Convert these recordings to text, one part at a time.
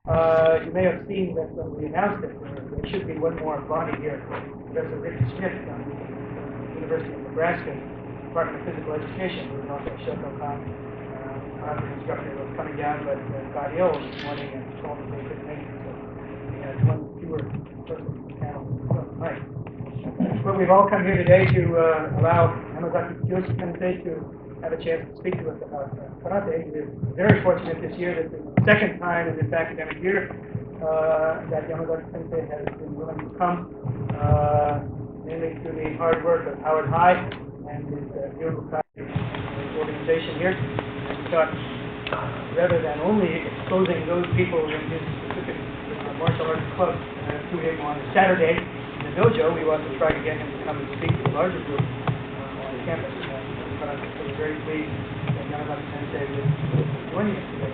You may have seen that when we announced it, there should be one more body here. Professor Rick Smith from the University of Nebraska, Department of Physical Education, who was also a Shoko Khan art instructor, was coming down but got ill this morning and told us they couldn't make it. So we had one fewer person in the panel tonight. But we've all come here today to allow Yamazaki Kyoshi Sensei to have a chance to speak to us about karate. We're very fortunate this year that the second time in this academic year that Yamazaki Sensei has been willing to come, mainly through the hard work of Howard High and his Yogukai organization here. And we thought, rather than only exposing those people in his specific martial arts club to him on Saturday in the dojo, we want to try to get him to come and speak to a larger group on campus. So we're very pleased that Yamazaki Sensei is joining us today.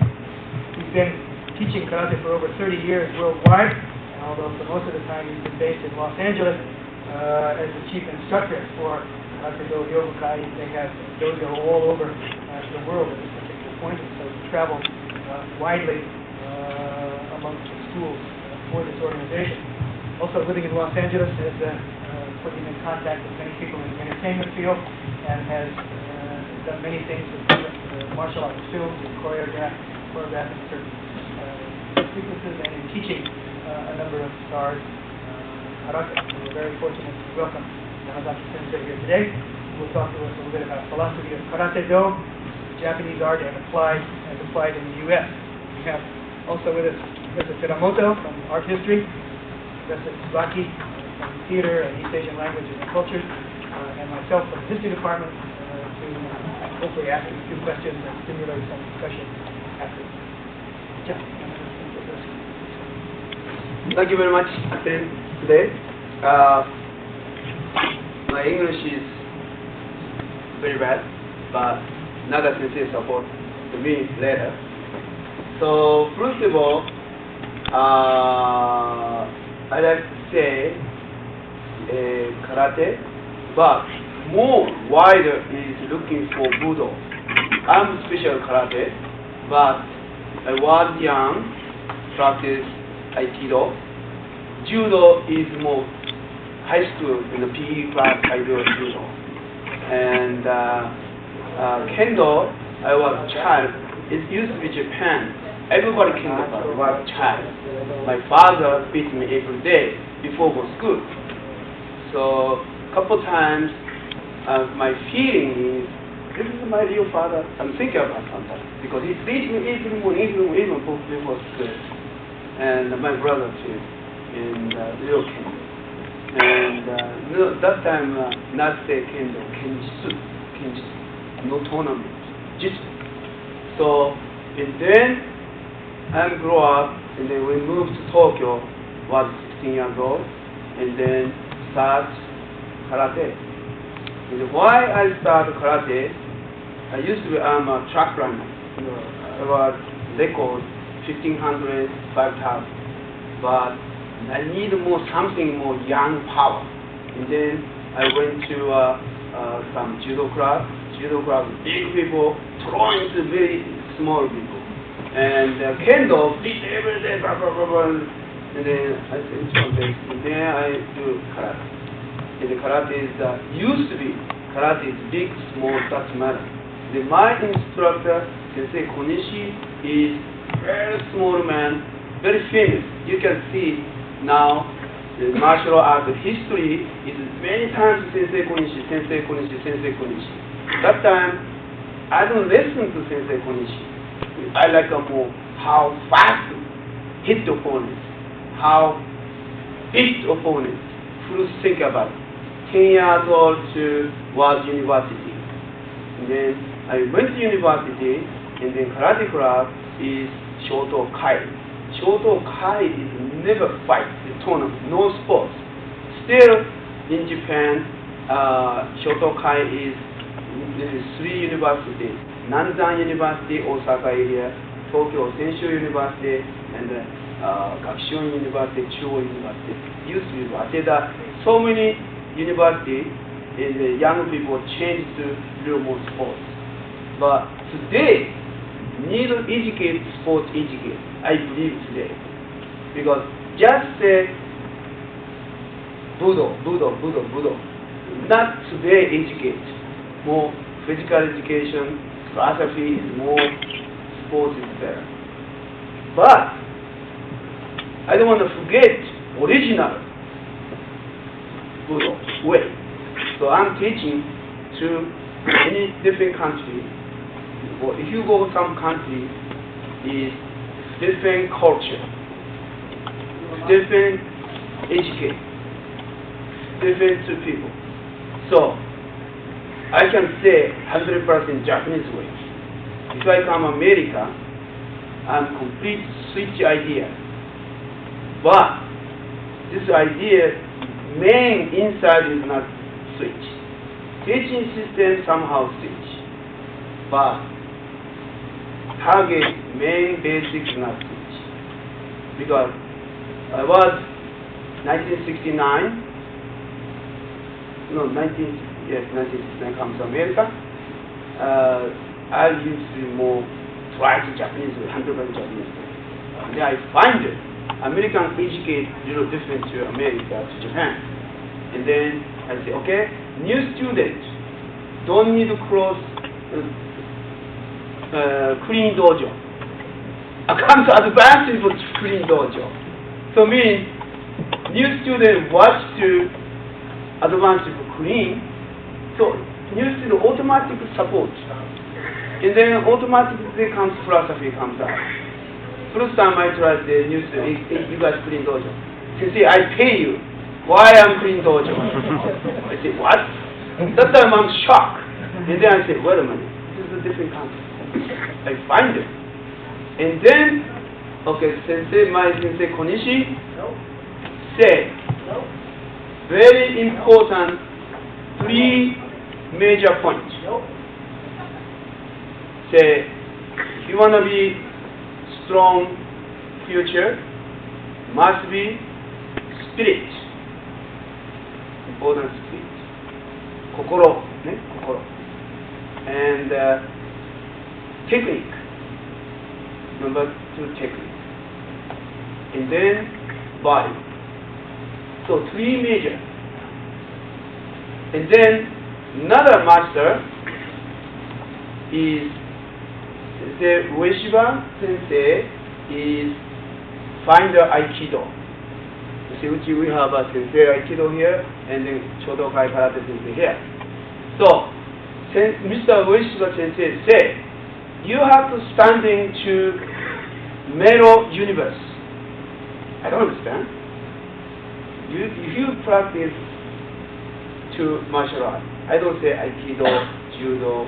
He's been teaching karate for over 30 years worldwide, and although for most of the time he's been based in Los Angeles as the chief instructor for Karate Do Yogukai, they have dojo all over the world at this particular point, and so he travels widely amongst the schools for this organization. Also living in Los Angeles has put him in contact with many people in the entertainment field and has done many things with martial arts films and choreographing certain sequences and in teaching a number of stars karate. So we're very fortunate to welcome Yamazaki Sensei here today. We'll talk to us a little bit about philosophy of Karate Do, Japanese art as applied in the U.S. We have also with us Professor Teramoto from art history, Professor Tsubaki from theater and East Asian languages and cultures, and myself from the history department to hopefully ask you a few questions and stimulate some discussion after. Thank you very much today. My English is very bad, but Naga Sensei support me later. So first of all, I like to say karate, but more wider is looking for Budo. I'm special karate, but I was young, practice Aikido. Judo is more high school in the PE class. I do judo, and kendo. I was a child. It used to be Japan. Everybody kendo was a child. My father beat me every day before go school. So couple times, my feeling is this is my real father. I'm thinking about sometimes because he beat me even before school, and my brother too, in real kendo. And no, that time not say kendo, kenjutsu, no tournament, just so. And then I grew up, and then we moved to Tokyo. Was 16 years old, and then start karate. And why I started karate? I used to be a track runner. I was record 1500, 5000, but I need something more young power. And then I went to some judo class. Judo class, big people throwing to very small people. And kendo beat every day, blah, blah, blah, blah. And then I said, okay. And then I do karate. And the karate is used to be karate is big, small, doesn't matter. Then my instructor, Sensei Konishi, is very small man, very famous. You can see now the martial art history is many times Sensei Konishi, Sensei Konishi, Sensei Konishi. That time I don't listen to Sensei Konishi. I like more how fast hit the opponent, how beat the opponent. First think about it. 10 years old to was university. And then I went to university, and then karate club is Shoto Kai. Shoto Kai is never fight, the tournament, no sports. Still in Japan, Shoto Kai is there is 3 universities: Nanzan University, Osaka area, Tokyo Senshu University, and Gakushuin University, Chuo University. Used to be Waseda. So many universities, and the young people changed to real more sports. But today, need to educate sports educate. I believe today. Because just say Buddha, not today educate. More physical education, philosophy is more, sports is better. But I don't want to forget original Buddha way. So I'm teaching to any different country. Or if you go to some country, is different culture, different education, different to people. So I can say 100% Japanese way. If I come America, I'm complete switch idea. But this idea, main inside is not switch. Teaching system somehow switch. But target, main basic is not switch. Because I was 1969, 1969 comes to America. I used to more try to Japanese way, 100% Japanese way. And then I find it. American educate little different to America, to Japan. And then I say, okay, new students don't need to cross clean dojo. I come to advanced for clean dojo. So mean new student watch to advance for clean. So new student automatic support. And then automatically comes philosophy comes out. First time I tried the new student, you guys clean dojo. She say, I pay you. Why I'm clean dojo? I say, what? That time I'm shocked. And then I say, wait a minute, this is a different concept. I find it. And then, okay, my sensei Konishi said, very important 3 major points. Say, if you want to be strong future, must be spirit. Important spirit. Kokoro, ne? Kokoro. And technique. Number 2, technique. And then body. So 3 major. And then another master is the Ueshiba sensei is finder Aikido. You see, which we have a sensei Aikido here, and then Chodokai Karate sensei here. So, Mr. Ueshiba sensei said, you have to standing to mirror universe. I don't understand. If you practice to martial art, I don't say Aikido, Judo,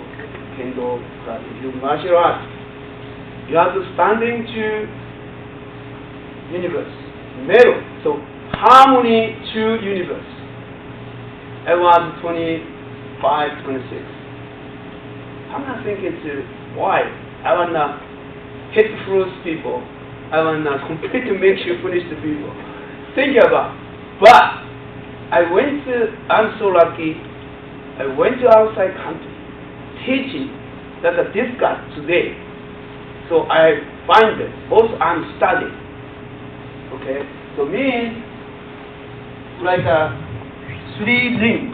Kendo, karate. If you martial art, you have to standing to universe, mirror. So harmony to universe. I was 25, 26. I'm not thinking to why. I wanna hit fruits people. I wanna completely make you finish the people. Think about. But I'm so lucky. I went to outside country teaching that I discussed today. So I find it. Also I'm studying. Okay? So means like a 3 ring.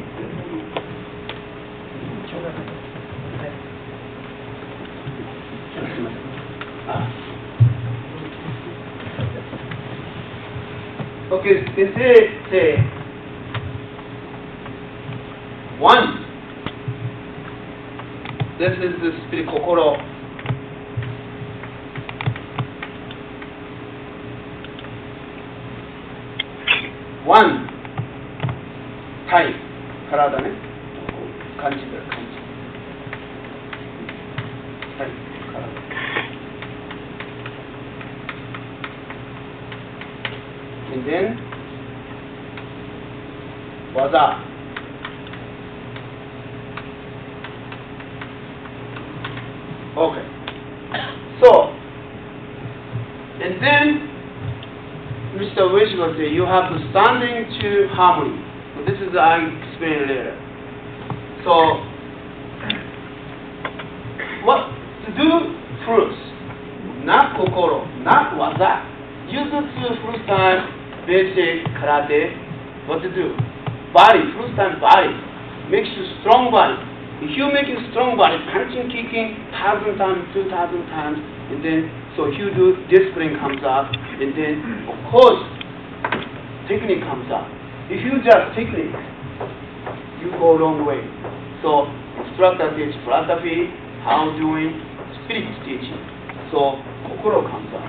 Okay, they say 1. This is the spirit kokoro. One time, karada ne, kanji da kanji. Time, karada. And then waza. Okay. So, and then Mr. Wish will say you have to standing to harmony. So this is I explain later. So, what to do first? not kokoro, not waza. You do first time basic karate. What to do? Body, first time body. Makes you strong body. If you make a strong body, punching, kicking, 1,000 times, 2,000 times, and then, so if you do, discipline comes up, and then, of course, technique comes up. If you just technique, you go a long way. So, instructor teach philosophy, how doing, spirit teaching. So, kokoro comes up.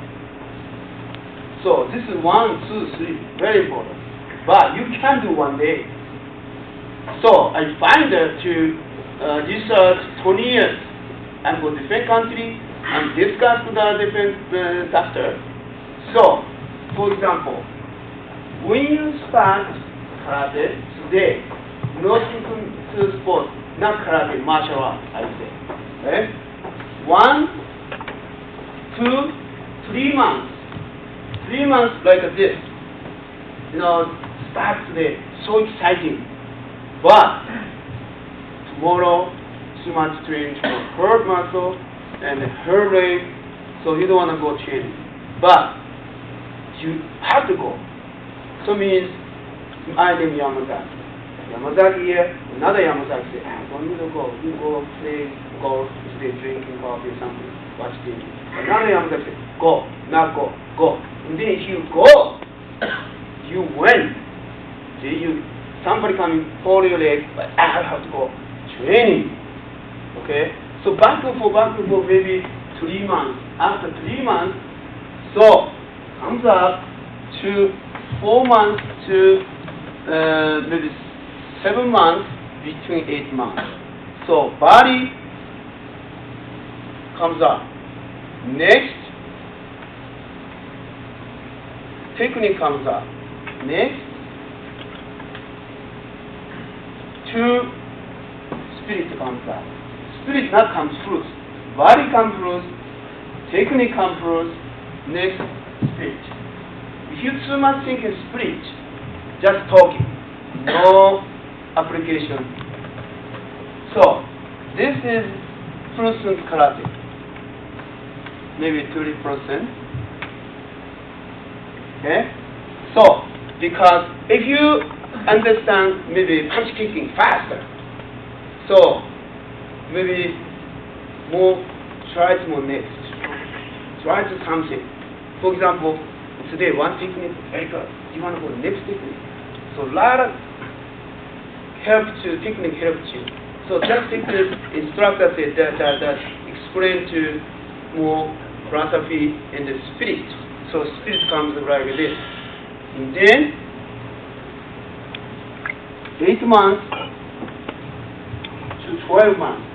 So, this is 1, 2, 3, very important. But you can do one day. So, I find that to research 20 years and go different country and discuss with the different doctor. So, for example, when you start karate today, nothing to sport, not karate, martial art, I say. Okay? 1, 2, 3 months. 3 months like this. You know, start today, so exciting. But tomorrow, too much training for her muscle and her leg, so you don't want to go training. But you have to go. So means I name Yamazaki. Yamazaki here, another Yamazaki say, don't need to go. You go play golf, stay drinking coffee or something, watch TV. Another Yamazaki say, go, not go, go. And then if you go, you win. See, somebody come hold your leg, but I have to go training. Okay? So back and forth, maybe 3 months. After 3 months, so comes up to 4 months to maybe 7 months, between 8 months. So body comes up. Next, technique comes up. Next, to spirit comes up. Spirit not comes first. Body comes first. Technique comes first. Next, spirit. If you too much think in spirit, just talking, no application. So this is person karate. Maybe 30%. Okay? So because if you understand maybe punch kicking faster, so maybe more try to more next. Try to something. For example, today one technique, Erica, you want to go next technique. So a lot of technique helps you. So that technique instructor said that explain to more philosophy and the spirit. So spirit comes like this. And then 8 months to 12 months.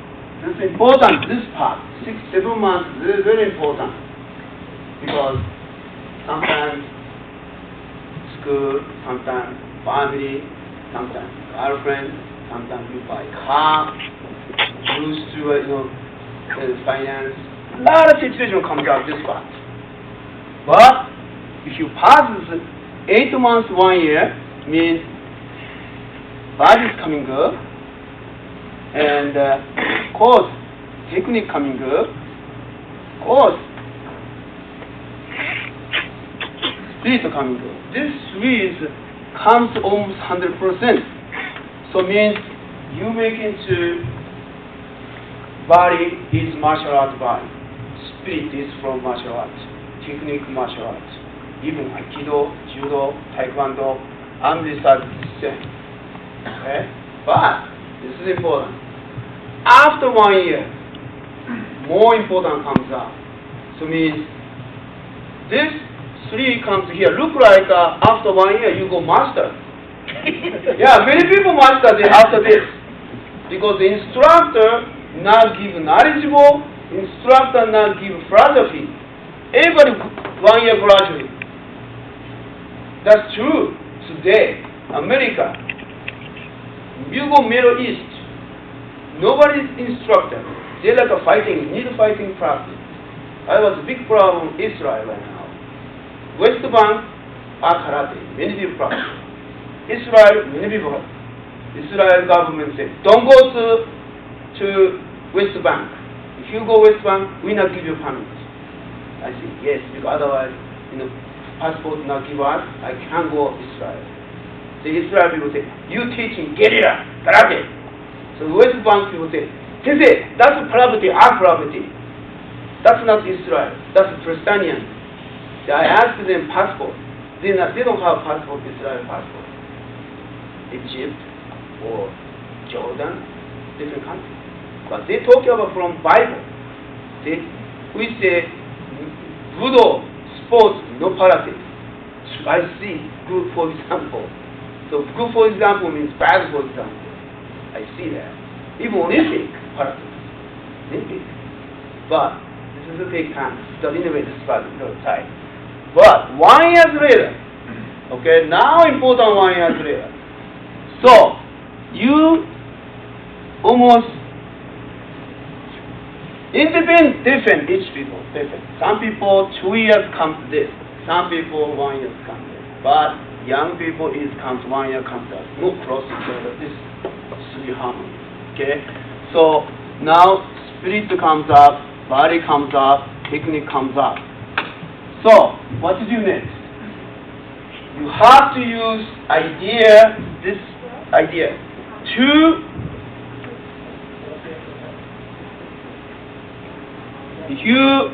This is important, this part. 6, 7 months, this is very important. Because sometimes school, sometimes family, sometimes girlfriend, sometimes you buy car, lose to finance. A lot of situation comes out this part. But if you pass this 8 months, 1 year, means body is coming good, and of course technique coming good, of course spirit coming good. This three comes almost 100%. So means you make into body is martial art body, spirit is from martial arts, technique martial arts, even aikido, judo, taekwondo, and this are the same. Okay? But this is important. After 1 year, more important comes up. So means this 3 comes here. Look like after 1 year you go master. Yeah, many people master after this because the instructor not give knowledgeable, instructor not give philosophy. Everybody 1 year graduate. That's true today. America. You go Middle East. Nobody is instructor. They like a fighting, need fighting practice. I was a big problem in Israel right now. West Bank are karate. Many people practice. Israel, many people. Israel government said, don't go to West Bank. If you go West Bank, we not give you permit. I say, yes, because otherwise, passport not give us, I can't go Israel. The Israel people say, you teaching guerrilla, karate. So West Bank people say, that's property, our property. That's not Israel, that's Palestinian. I asked them passport. They don't have passport, Israel passport. Egypt or Jordan, different countries. But they talk about from Bible. We say, judo, sports, no politics. I see good for example. So good for example means bad for example. I see that. Even Olympic politics. Olympic. But this is a take time. The innovative side. But 1 year later, okay, now important 1 year later. So you almost different each people, different. Some people 2 years come to this, some people 1 year come to this. But young people is comes 1 year comes to us. No cross each other. This should be harmony. Okay? So now spirit comes up, body comes up, technique comes up. So what to do next? You have to use this idea to if you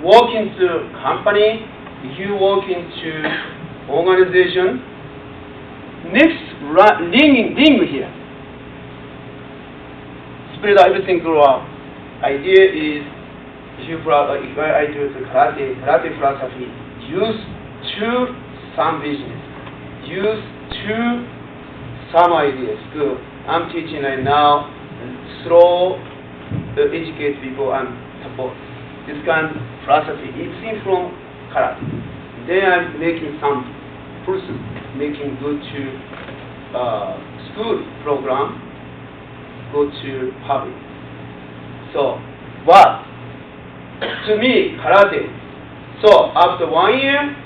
work into company, if you work into organization, next ring here. Spread everything throughout. Idea is if I do the karate philosophy, use to some business, use to some ideas. Good. I'm teaching right now, slow educate people and support. This kind of philosophy is seen from karate. Then I'm making some person making go to school program, go to public. So, but to me, karate. So after 1 year,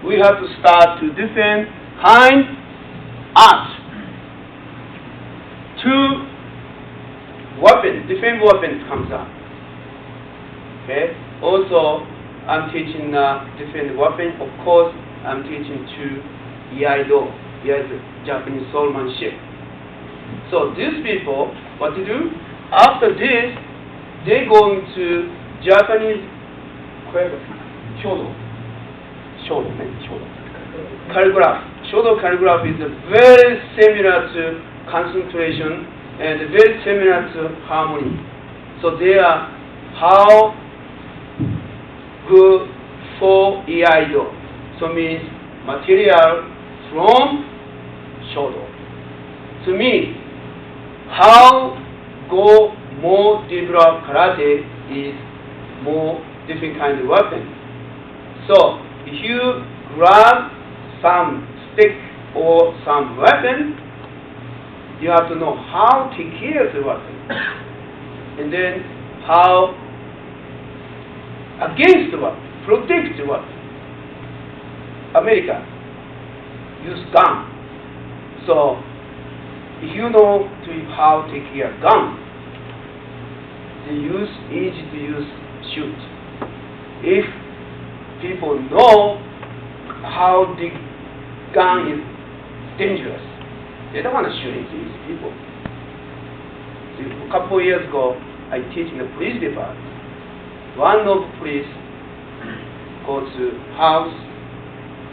we have to start to different kind art. Two weapons, different weapons comes up. Okay. Also, I'm teaching different weapons. Of course, I'm teaching to Iaido, Japanese swordsmanship. So these people, what to do? After this, they going to Japanese calligraphy. Shodo calligraphy is very similar to concentration and very similar to harmony. So they are how good for Iaido. So means material from Shodo. To me, how go more develop karate is more different kind of weapon. So if you grab some stick or some weapon, you have to know how to take care of the weapon, and then how against the weapon, protect the weapon. America use gun. So if you know how to take care of gun, they use easy to use shoot. If people know how the gun is dangerous, they don't want to shoot these people. So a couple of years ago, I teach in the police department. One of the police goes to house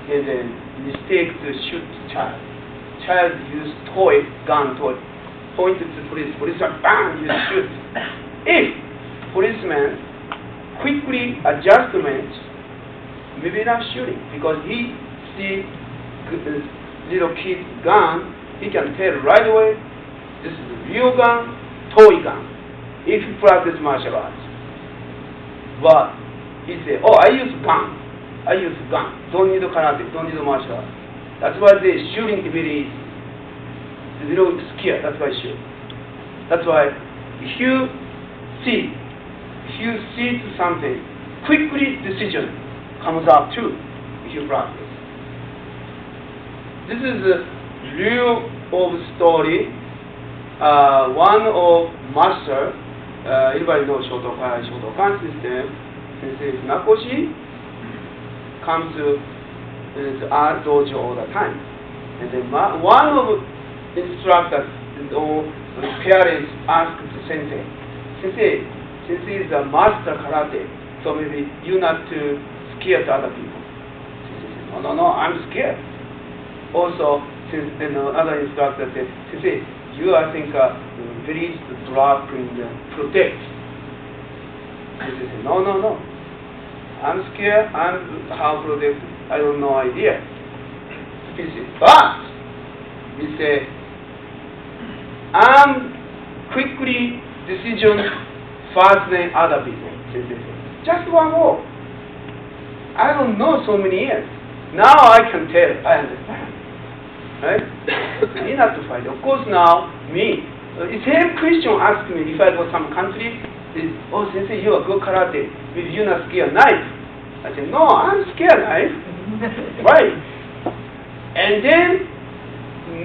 and then mistake to shoot child. Child use gun toy, point to the police. Policeman bang, you shoot. If policeman quickly adjustment, maybe not shooting because he see little kid gun, he can tell right away this is a real gun, toy gun. If you practice martial arts, but he say, oh, I use gun, don't need karate, don't need martial arts. That's why they shooting ability is a little scared. That's why shoot. That's why if you see to something, quickly decision comes out too if you practice. This is a real of story. One of master, everybody knows Shotokan system. Sensei Funakoshi comes to our dojo all the time. And then one of instructors or parents asked Sensei, Sensei is a master karate, so maybe you not too scared other people. Sensei said, no, I'm scared. Also, since other instructor said, Sensei, you I think very drop and protect. Sensei said, no. I'm scared. I'm how protect. I don't know idea. He said, but he said, I'm quickly decision faster than other people. Sensei said, just one more. I don't know so many years. Now I can tell. I understand. Right? You not to fight. Of course now, me. The same Christian asked me if I go some country, oh Sensei, you are good karate. Maybe you not scared knife. I said, no, I'm scared knife. Right. And then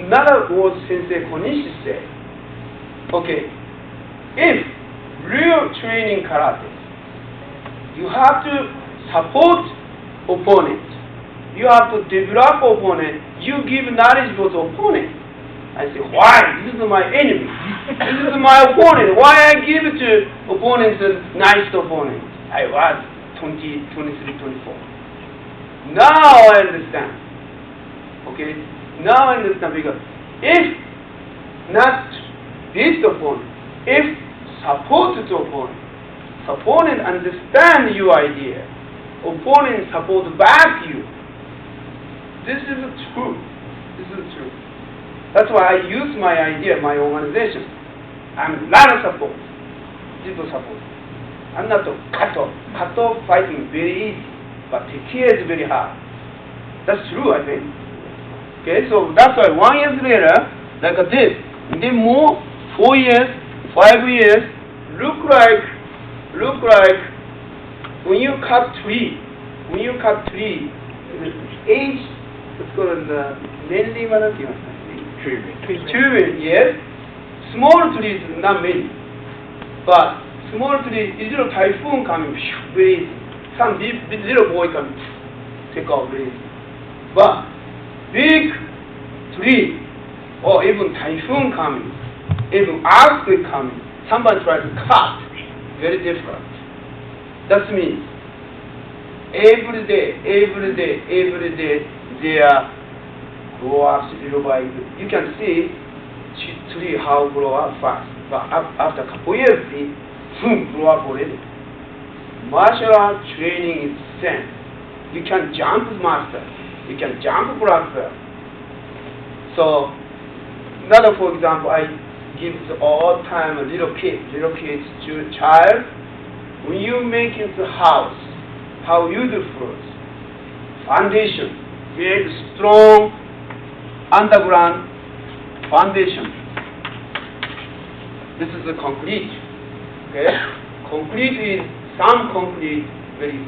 another word Sensei Konishi said, okay, if real training karate, you have to support opponent. You have to develop opponent. You give knowledge to the opponent. I say, why? This is my enemy. This is my opponent. Why I give it to opponents, nice opponent? I was 20, 23, 24. Now I understand. Okay? Now I understand because if not this opponent, if support to opponent understand your idea, opponent support back you. This is true. This is true. That's why I use my idea, my organization. I'm not a support. People support. I'm not a cut-off. Cut-off fighting very easy, but TKR is very hard. That's true, I think. Okay, so that's why 1 year later, like this, and then more 4 years, 5 years, look like when you cut tree, the age. It's called mainly tree, yes. Small trees, not many. But small trees, is a typhoon coming, very easy. Some little boy can take off very easy. But big tree, or even typhoon coming, even earthquake coming, somebody tries to cut, very difficult. That means every day, they grow up little by little. You can see tree how grow up fast, but after a couple years, see, boom, grow up already. Martial art training is the same. You can jump master, you can jump black belt. So, another for example, I give all time a little kids to child. When you make it the house, how you do first? Foundation. Big, strong, underground foundation. This is the concrete. Okay? Concrete is some concrete, very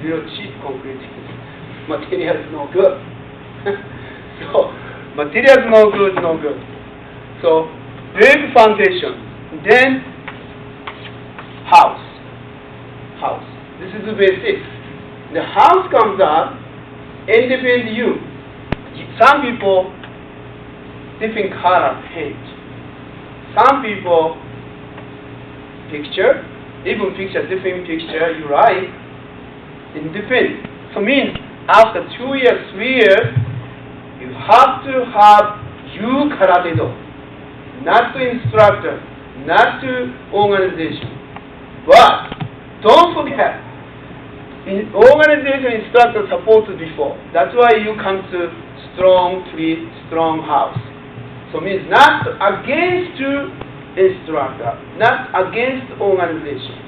real cheap concrete. Material is no good. So, material is no good. So, big foundation. Then, house. This is the basics. The house comes up, independent you. Some people, different color paint. Some people, picture, different picture, you write, independent. So means, after 2 years, 3 years, you have to have you karate do. Not to instructor, not to organization. But, don't forget, in organization instructor supposed before. That's why you come to strong tree, strong house. So means not against instructor, not against organization.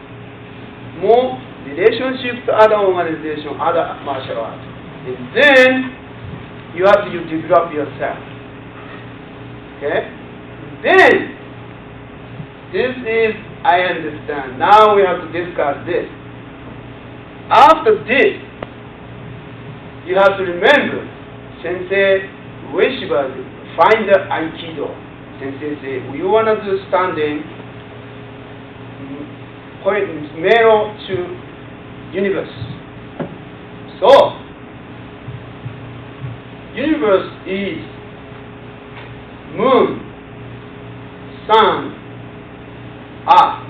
More relationship to other organization, other martial arts. And then you have to develop yourself. Okay? Then this is I understand. Now we have to discuss this. After this, you have to remember, Sensei Ueshiba find the Aikido. Sensei say, we want to do standing, point mirror to universe. So, universe is moon, sun, earth.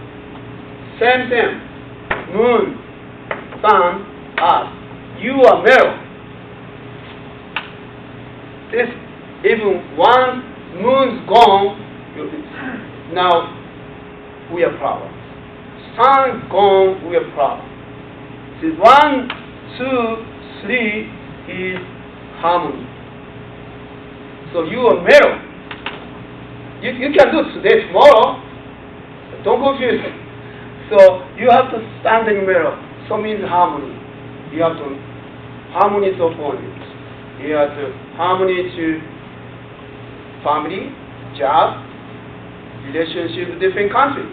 Same thing. Moon, sun, earth. You are mirror. This, even one moon's gone, now we are problem. Sun gone, we are problem. See, 1, 2, 3 is harmony. So you are mirror. You can do today, tomorrow. Don't confuse it. So you have to stand in the mirror. So means harmony. You have to harmony to opponents. You have to harmony to family, job, relationship with different countries.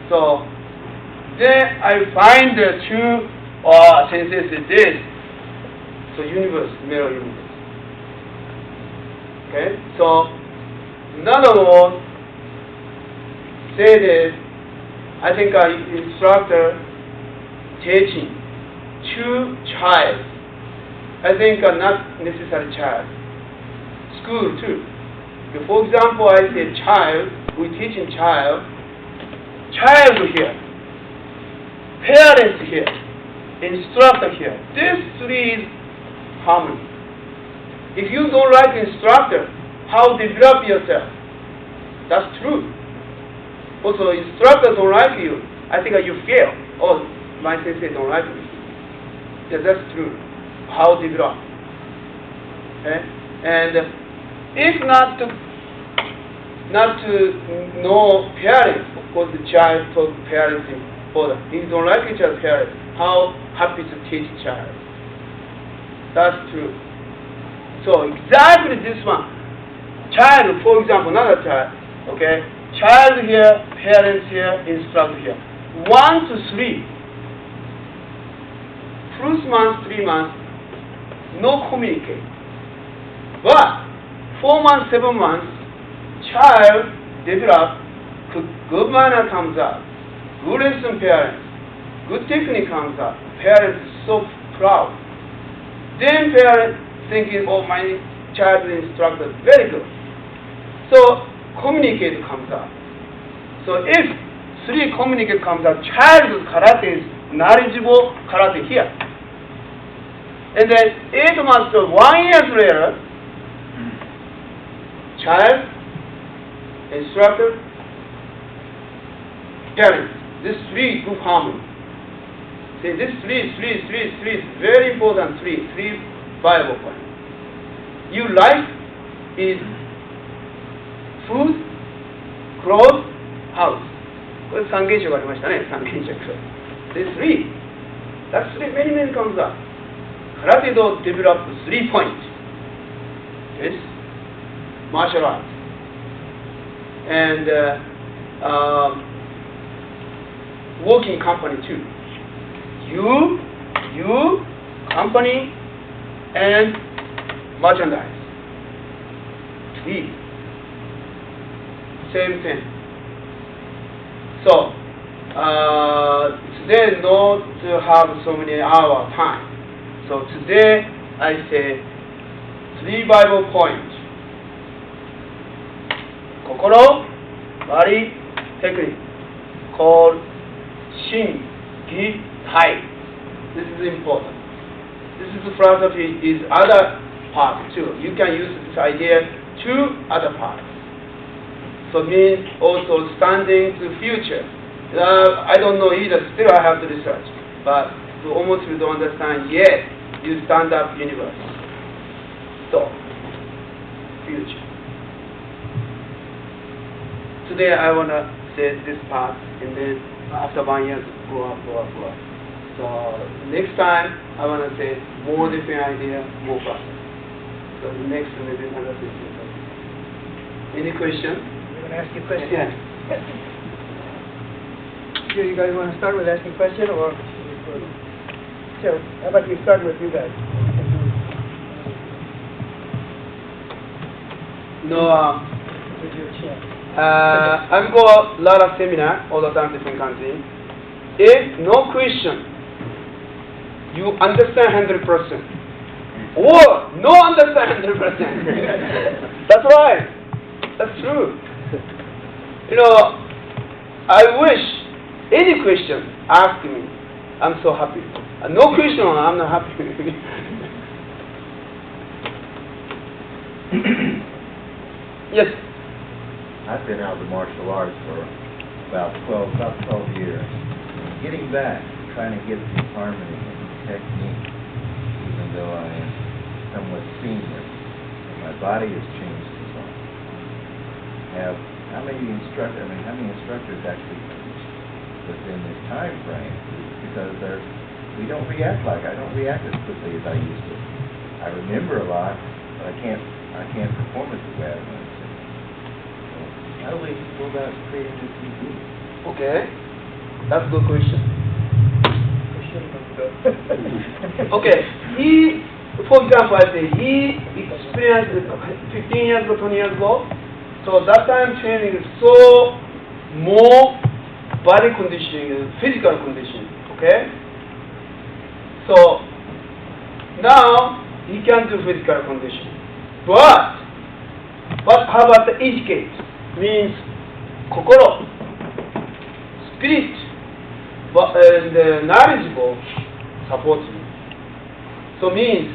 So then I find the true senses is this. So universe, mirror universe. Okay? So in other words, say this, I think an instructor teaching to child, I think not necessary child, school too. For example, I say child, we teaching child here, parents here, instructor here. These three is harmony. If you don't like instructor, how develop yourself? That's true. Also, instructor don't like you, I think you fail. Oh, my sensei don't like me. Yeah, that's true. How develop? Okay? And if not to know parents, of course the child talk parents further. If you don't like each other's parents, how happy to teach child? That's true. So exactly this one. Child, for example, another child, okay? Child here, parents here, instructor here. 1 to 3. First month, 3 months, no communicate. But 4 months, 7 months, child develop, good manner comes up, good lesson parents, good technique comes up. Parents so proud. Then parents thinking, oh, my child instructor very good. So communicate comes up. So if 3 communicate comes up, child's karate is knowledgeable karate here. And then 8 months or 1 year later, child, instructor, parents. This 3 group harmony. See, this 3 is very important. 3 viable points. Your life is food, clothes, house. これ三原色がありましたね。三原色。This 3. That's 3. Many comes up. Karate do develop 3 points. Yes. Martial arts. And working company too. You, company, and merchandise. 3. Same thing. So today not to have so many hour time. So today I say 3 Bible points. Kokoro, body, technique, called Shin, Gi, Tai. This is important. This is the philosophy is other parts too. You can use this idea to other parts. So means also standing to future. I don't know either. Still I have to research. But to almost you don't understand yet. You stand up universe. So future. Today I wanna say this part, and then after 1 year go up. So next time I wanna say more different idea, more process. So next maybe another system. Any question? I'm going to ask you a question. Yeah. Do you guys want to start with asking a question, or so? How about you start with you guys? No. With your chance. I've got a lot of seminar all the time different countries. If no question, you understand 100%. Or no understand 100%. That's right. That's true. You know, I wish any question ask me. I'm so happy. No question, I'm not happy. Yes. I've been out of the martial arts for about 12 years. Getting back, trying to get the harmony and technique, even though I am somewhat senior, and my body has changed as well. How many instructors actually teach within this time frame? Because we don't react I don't react as quickly as I used to. I remember a lot, but I can't perform it the way I want to. So how do we go about creating this TV? Okay. That's a good question. Okay. For example, I say he experienced 15 years ago, 20 years ago. So that time training is so more body conditioning, physical conditioning. Okay. So now he can do physical conditioning, but how about the educate? Means kokoro, spirit, and knowledgeable support you. So means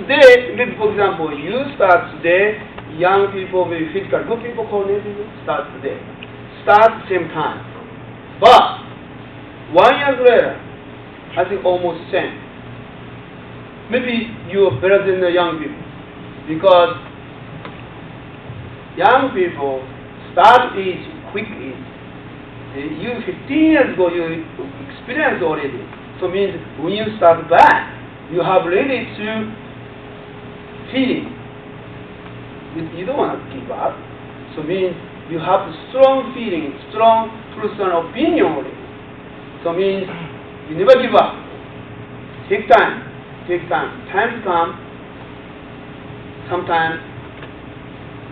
today, maybe for example, you start today, young people, maybe physical good people, coordinated start today, start same time, but 1 year later, I think almost same. Maybe you are better than the young people because young people start age quick age. You 15 years ago you experienced already. So means when you start back, you have ready to feeling. You don't want to give up. So means you have strong feeling, strong personal opinion already. So means you never give up. Take time. Time come. Sometimes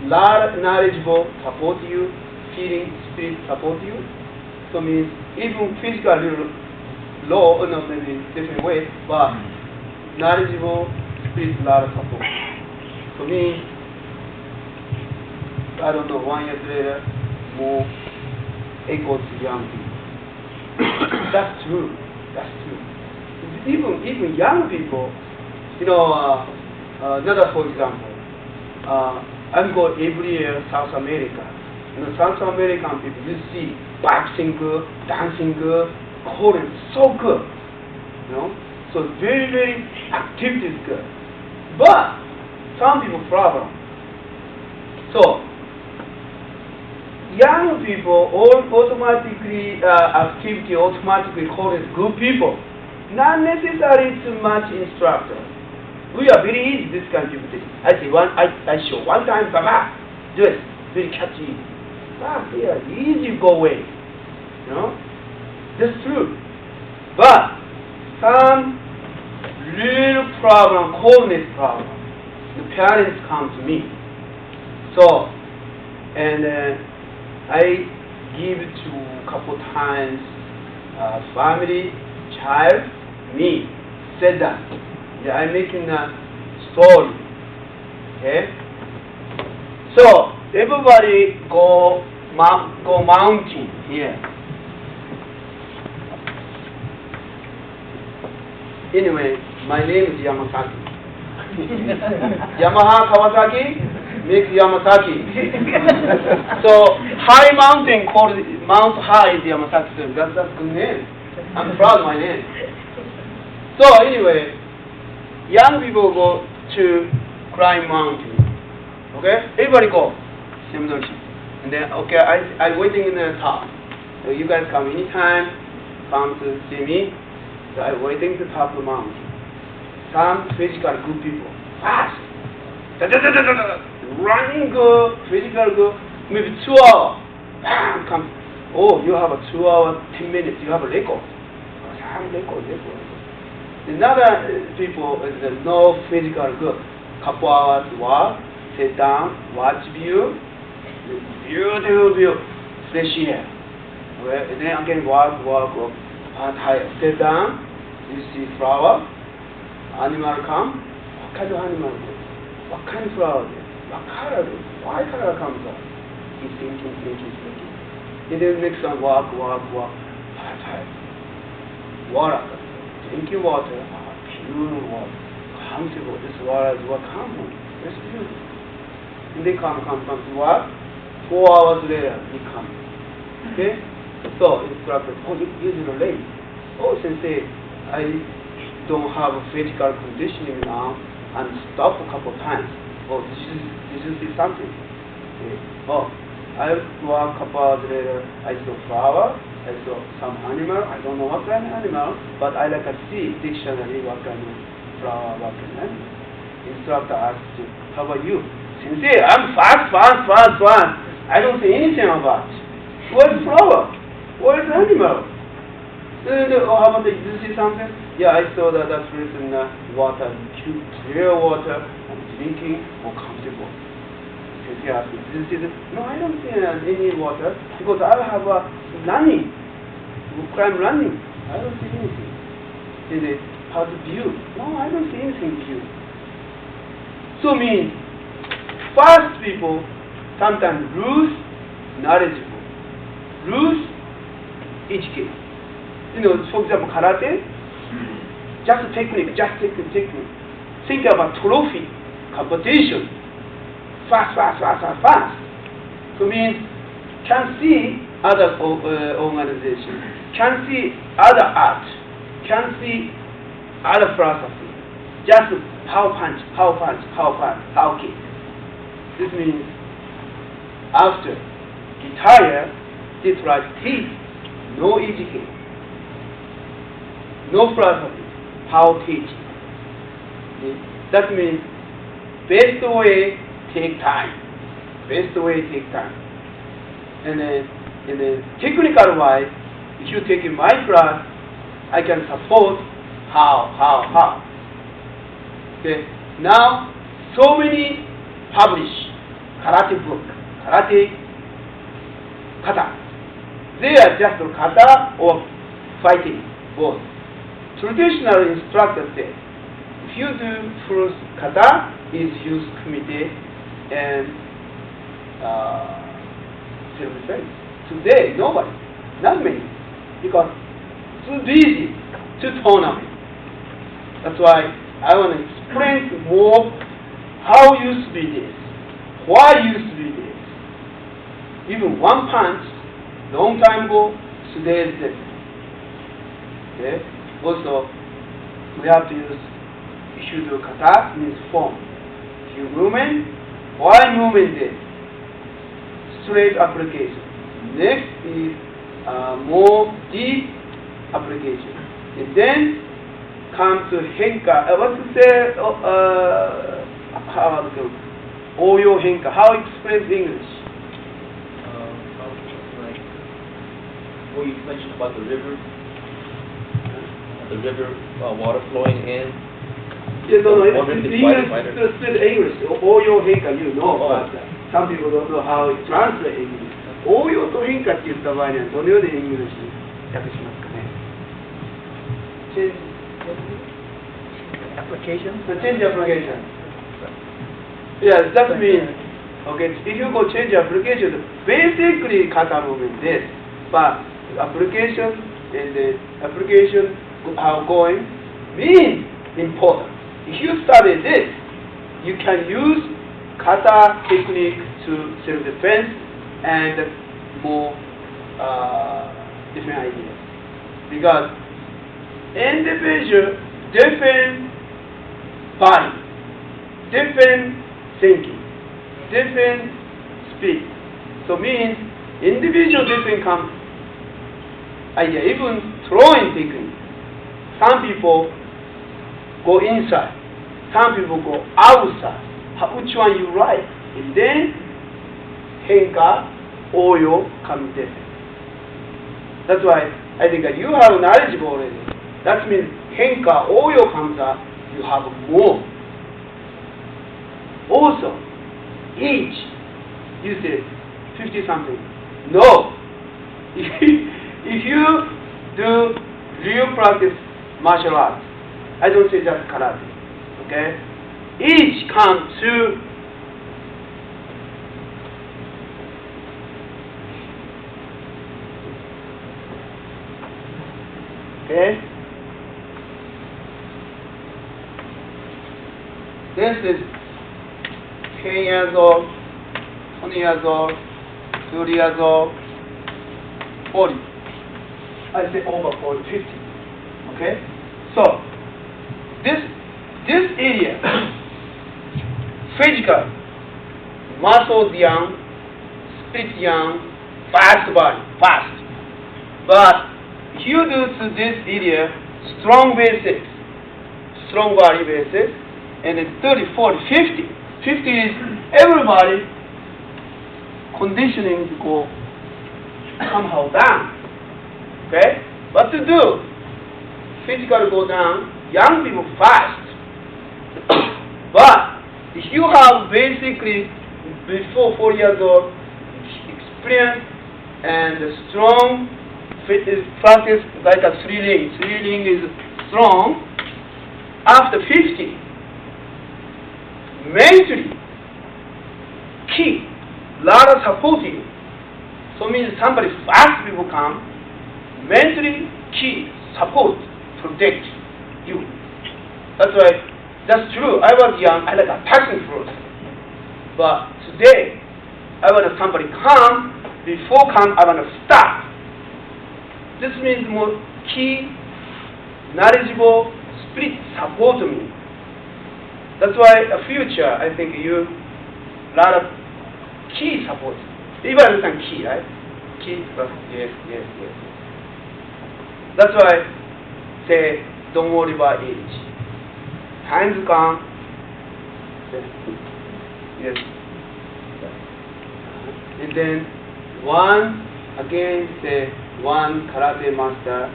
lot knowledgeable support you, feeling, spirit support you. So means even physical little low, no, maybe different way, but knowledgeable, spirit, lot of support. So means I don't know, 1 year later, more equal to young people. That's true. Even young people, you know, another for example, I'm going every year South America. You know, South American people, you see boxing good, dancing good, Korean so good. You know, so very, very activity is good. But some people problem. So young people all automatically activity automatically called as good people. Not necessarily too much instructor. We are very easy this kind of thing. I say I show one time, baba, do it, very catchy. They are easy go away. You know, that's true. But some real problem, coldness problem, the parents come to me. So, and I give to a couple times family, child, me, said that. Yeah, I'm making a story. Okay? So everybody go mountain here. Anyway, my name is Yamasaki. Yamaha Kawasaki makes Yamasaki. So high mountain called Mount High is Yamasaki. That's a good name. I'm proud of my name. So anyway, young people go to climb mountain. Okay? Everybody go. And then, okay, I'm waiting in the top. So you guys come anytime, come to see me. So I'm waiting to top of the mountain. Some physical good people. Fast. Running good, physical good, maybe 2 hours. Bam, come. Oh, you have a 2 hour, 10 minutes, you have a record. Record. Another people is no physical good. Couple hours walk, sit down, watch view, beautiful view, fresh air. Well, and then again walk. Tired. Stay down. You see flower. Animal come. What kind of animal? What kind of flower? What color? Why color comes up? He's thinking. And then next one walk. Tired. Water. Drinking water. Pure water. Comfortable. This water is what comes from. It's beautiful. And they come to what? 4 hours later, he comes. Okay? So, instructor, you didn't late. Sensei, I don't have a physical conditioning now and stop a couple of times. Did you see something? Okay. I walk a couple hours later, I saw flower, I saw some animal, I don't know what kind of animal, but I like to see dictionary what kind of flower, what kind of animal. Instructor asked you, how about you? Sensei, I'm fast. I don't see anything about it. Where's flower? Where's animal? How about did you see something? Yeah, I saw that's written water, clear water, I'm drinking or comfortable. Sensei asked me, did you see this? No, I don't see any water because I have running. I'm running. I don't see anything. Sensei, how's the view? No, I don't see anything view. So means fast people sometimes lose knowledgeable, lose education. For example, karate, just technique. Think about trophy, competition, fast. So means can see other organization, can see other art, can see other philosophy. Just how kick. This means after retire, they try to teach, no education, no philosophy, how teach. That means best way take time. And then in the technical wise, if you take in my class, I can support how. Okay. Now, so many published karate book, karate kata. They are just kata or fighting, both. Traditional instructor said, if you do first kata, is use kumite and self-defense. Today, nobody, not many, because too busy, too tournament. That's why I want to explain more how used to be this, why used to be this. Even one punch, long time ago, today is different. Okay? Also, we have to use Ishudo kata means form. Few movement, why movement this? Straight application. Next is more deep application. And then come to henka. What to say? How to go? Oyo henka. How explain English? Well, you mentioned about the river water flowing in. Yeah, no, it's English. English. Oyo henka, you know, but some people don't know how it translates English. Oyo to henka って言った場合にはどのようにイングリッシュ訳しますかね。Application? Change application. Yeah, that means, okay, if you go change application, basically kata movement this, but application and the application how going means important. If you study this, you can use kata technique to self-defense and more different ideas. Because individual, different body, different thinking, different speed. So means individual different idea, even throwing technique. Some people go inside, some people go outside. Which one you like? And then henka, oyo comes different. That's why I think that you have knowledge already. That means henka, oyo comes up, you have more. Also, age, you say 50 something. No, If you do real practice martial arts, I don't say just karate, okay? Each come to okay? This is 10 years old, 20 years old, 30 years old, 40. I say over 40, 50. Okay? So, this area, physical, muscles young, spirit young, fast body, fast. But you do to this area, strong basics, strong body basics, and then 30, 40, 50. 50 is everybody conditioning to go somehow down. Okay? What to do? Physical go down, young people fast. But if you have basically before 4 years old experience and a strong fitness practice like a three ring is strong, after 50, mentally, key, lot of supporting. So means somebody fast people come, mentally, key, support, protect you. That's why, that's true. I was young, I like attacking first. But today, I want somebody come, before come, I want to stop. This means more key, knowledgeable, spirit support me. That's why a future, I think you, lot of key support. You understand key, right? Key plus, yes. That's why, say, don't worry about age. Times come, yes. And then, one karate master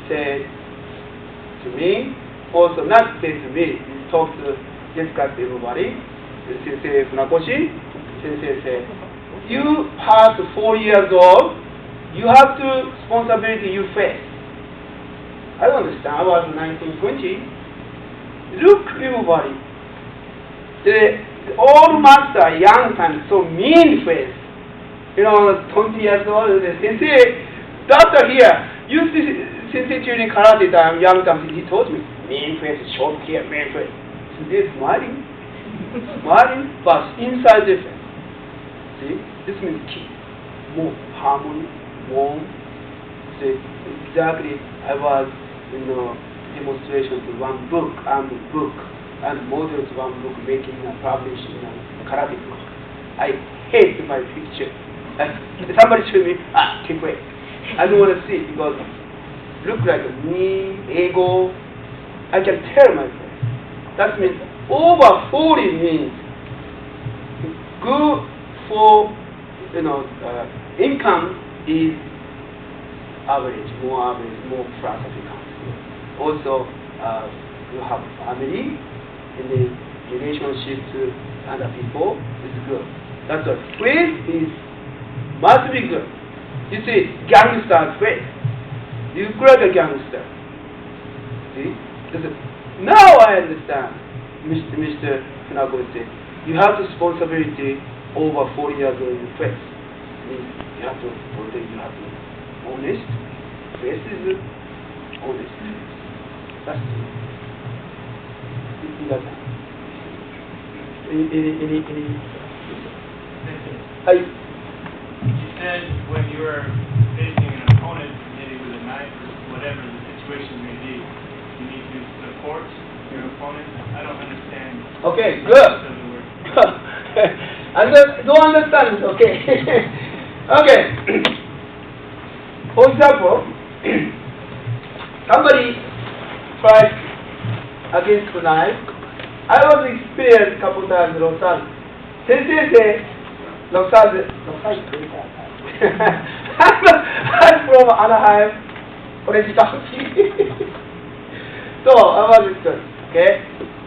said to me, also not say to me, he talked to discuss everybody. Sensei Funakoshi, Sensei said, you past 4 years old, you have to responsibility you face. I don't understand. I was 1920. Look everybody. The old master, young time, so mean face. 20 years old, the sensei, doctor here, you see sensei during karate time, young time, he told me, mean face, short hair, mean face. Sensei smiling, but inside different. See, this means key, more harmony, warm. See, exactly, I was, demonstration to one book, and model to one book, making a publishing karate book. I hate my picture. Somebody told me, keep away. I don't want to see it because look like me, ego. I can tell my face. That means over 40 means good for income is average, more flat income. Also, you have family and the relationship to other people is good. That's why faith must be good. You see, gangster faith. You grab a gangster. See? Now I understand, Mr. Funakoshi said, you have responsibility over 4 years old in faith. You have to protect, you have to be honest. Faith is honest. That's true. You said when you were facing an opponent, maybe with a knife or whatever the situation may be, you need to support your opponent. I don't understand. Okay, good. I don't understand. Okay. Okay. For example, somebody tried against the knife. I was experienced a couple times in Rosal. Sensei said, Rosal, I'm from Anaheim, Orange County. So I was experienced. Okay?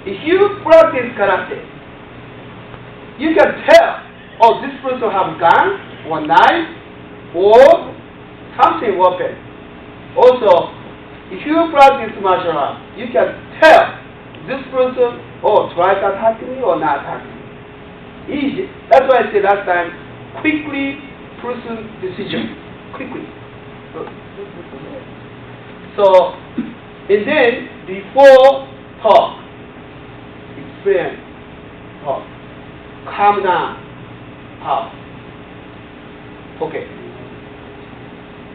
If you practice karate, you can tell, oh, this person have gun or knife, or something weapon. Also, if you practice martial arts, you can tell this person, oh, try to attack me or not attack me. Easy. That's why I said last time, quickly person decision. Quickly. So, and then before talk, explain, talk, calm down, how. Okay.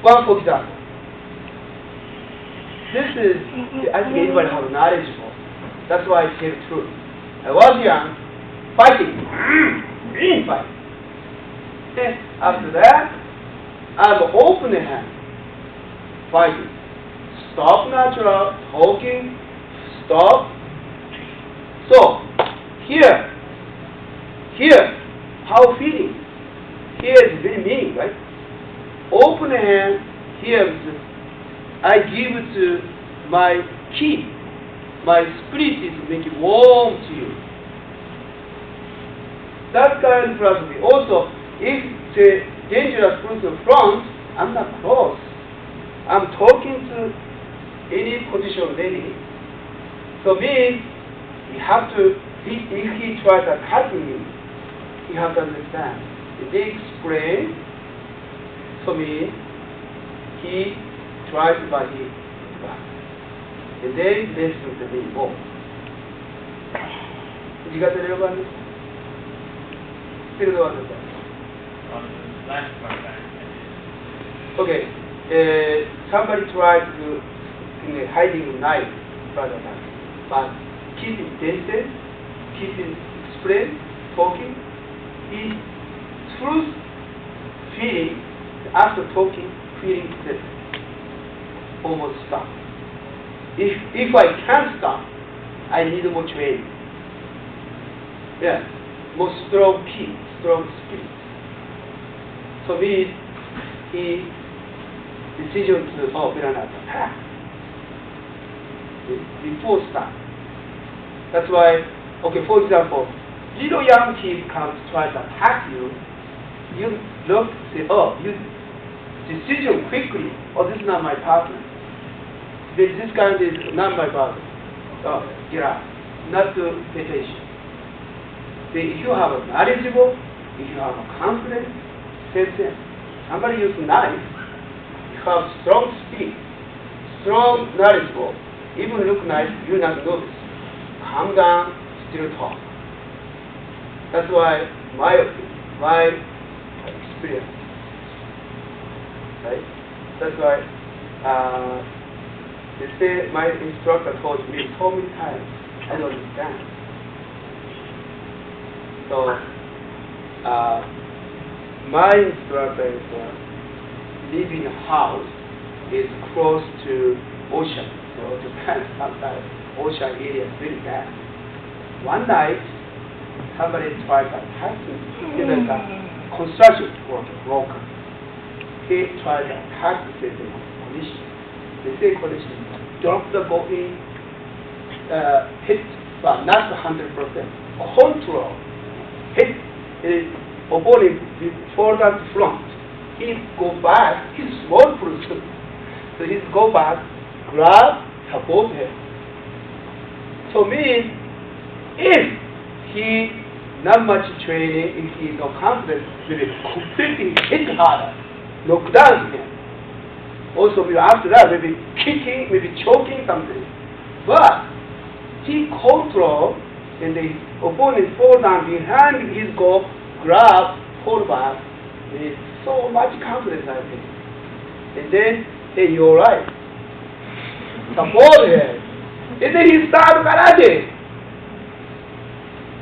One for example. This is, I think anybody have knowledge for. That's why I tell the truth. I was young, fighting, fighting. Then after that, I'm open hand, fighting. Stop natural, talking, stop. So, here, how feeling? Here is very meaning, right? Open hand, here is, I give to my key. My spirit is making warm to you. That kind of philosophy. Also, if the dangerous person front, I'm not close. I'm talking to any position of enemy. So means you have to, if he tries to attack me, you have to understand. If they explain, so means he tries to buy his back. And then listen to me more. Did you get the real one? Still don't understand. On the last part, I did. Okay, somebody tried to hiding a knife in front of us, but keeping distance, keeping explain, talking, his truth feeling after talking, feeling that almost stop. If I can't stop, I need more training. Yeah, more strong key, strong spirit. So me, he decision to we're not attack before start. That's why, okay, for example, little young kid comes try to attack you, you look, say, oh, you decision quickly, oh, this is not my partner. This guy is not my partner. So, get out. Not to pay attention. If you have a knowledgeable, if you have a confidence, same thing. Somebody use a knife, you have strong speed, strong knowledgeable, even look nice, you not notice. Calm down, still talk. That's why my experience, right? That's why they say my instructor told me so many times, I don't understand. So my instructor is live in a house is close to ocean. So Japan sometimes ocean area is really bad. One night somebody tried to attack me. It's like a construction work broken. He tried to attack the condition. They say condition drop the boat in, hit, but not 100%. Control. Hit his opponent forward to front. He go back, he's small person. So he go back, grab, support him. So means if he not much training, if he no confidence, maybe completely hit harder, knock down him. Also maybe after that, maybe kicking, maybe choking something. But he control and the opponent fall down behind his goal, grab, hold back, with so much confidence, I think. And then, hey, you're right. Support him. And then he started karate.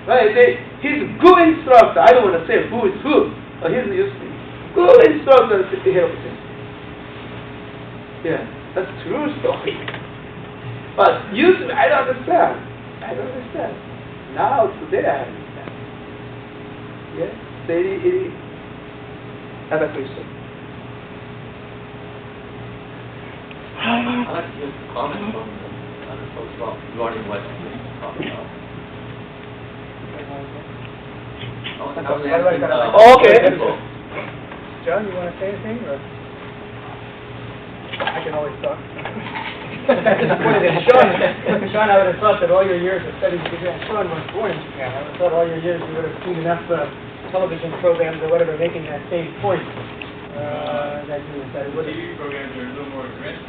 Right? He's a good instructor. I don't want to say who is who, but he's a good instructor to help him. Yeah, that's a true story. But usually I don't understand. Now, today I understand. Yeah? Any other question? I'd like to just comment from other folks about regarding what you're talking about. I was asking, Okay. John, you want to say anything, or? I can always talk. I'm disappointed in Sean. Sean, I would have thought that all your years of studying Japan, Sean was born in Japan. I would have thought all your years you would have seen enough television programs or whatever making that same point. That you decided, what is TV programs are a little more aggressive,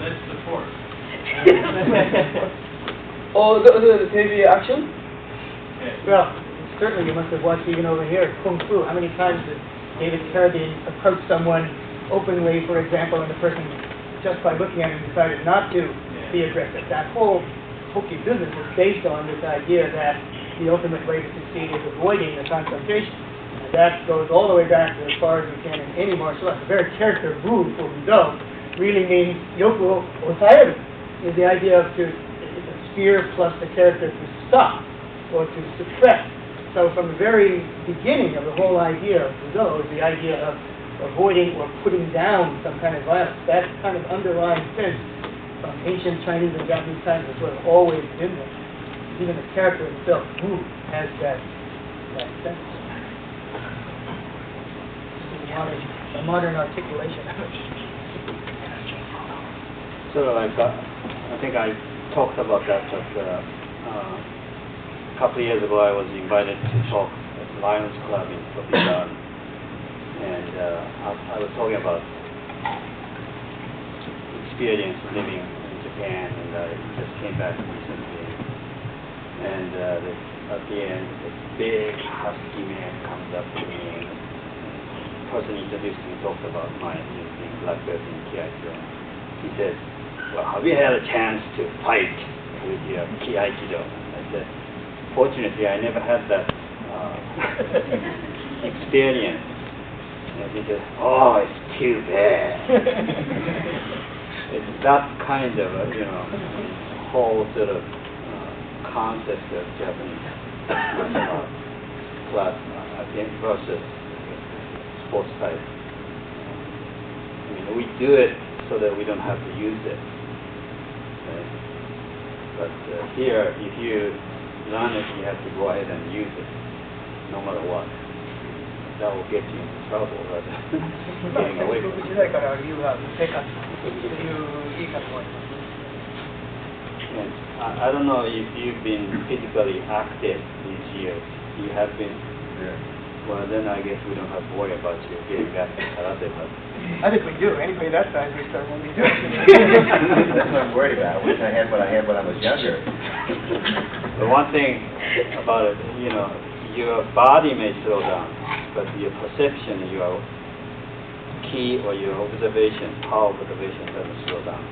less support. Oh, the TV action? Yeah. Well, certainly you must have watched even over here, Kung Fu. How many times did David Carradine approach someone openly, for example, and the person, just by looking at him, decided not to be aggressive? That whole hokey business is based on this idea that the ultimate way to succeed is avoiding the confrontation. And that goes all the way back to as far as we can in any martial art. The very character Wu for Budo really means Yoku Osaeru, is the idea of it's a spear plus the character to stop or to suppress. So from the very beginning of the whole idea of Budo is the idea of avoiding or putting down some kind of violence. That kind of underlying sense from ancient Chinese and Japanese times has sort of always been there. Even the character himself, Wu, has that sense. A modern articulation. Sort of like, I think I talked about that just a couple of years ago. I was invited to talk at the Lions Club in Tokyo, and I was talking about experience living in Japan, and I just came back recently. And at the end, this big husky man comes up to me. The person introduced me talked about my being black belt in Kiaikido. He said, "Well, have you had a chance to fight with your Kiaikido?" I said, "Fortunately, I never had that experience." And he said, "Oh, it's too bad." It's that kind of whole sort of concept of Japanese martial art class versus sports type. I mean, we do it so that we don't have to use it. Right? But here, if you learn it, you have to go ahead and use it, no matter what. That will get you into trouble rather than getting away from it. And I don't know if you've been physically active these years. You have been? Yeah. Well, then I guess we don't have to worry about you getting back to karate. But I think we do. Anybody that size, we start when we do. That's what I'm worried about. I wish I had what I had when I was younger. the one thing about it, your body may slow down, but your perception, your key or your observation, power observation doesn't slow down.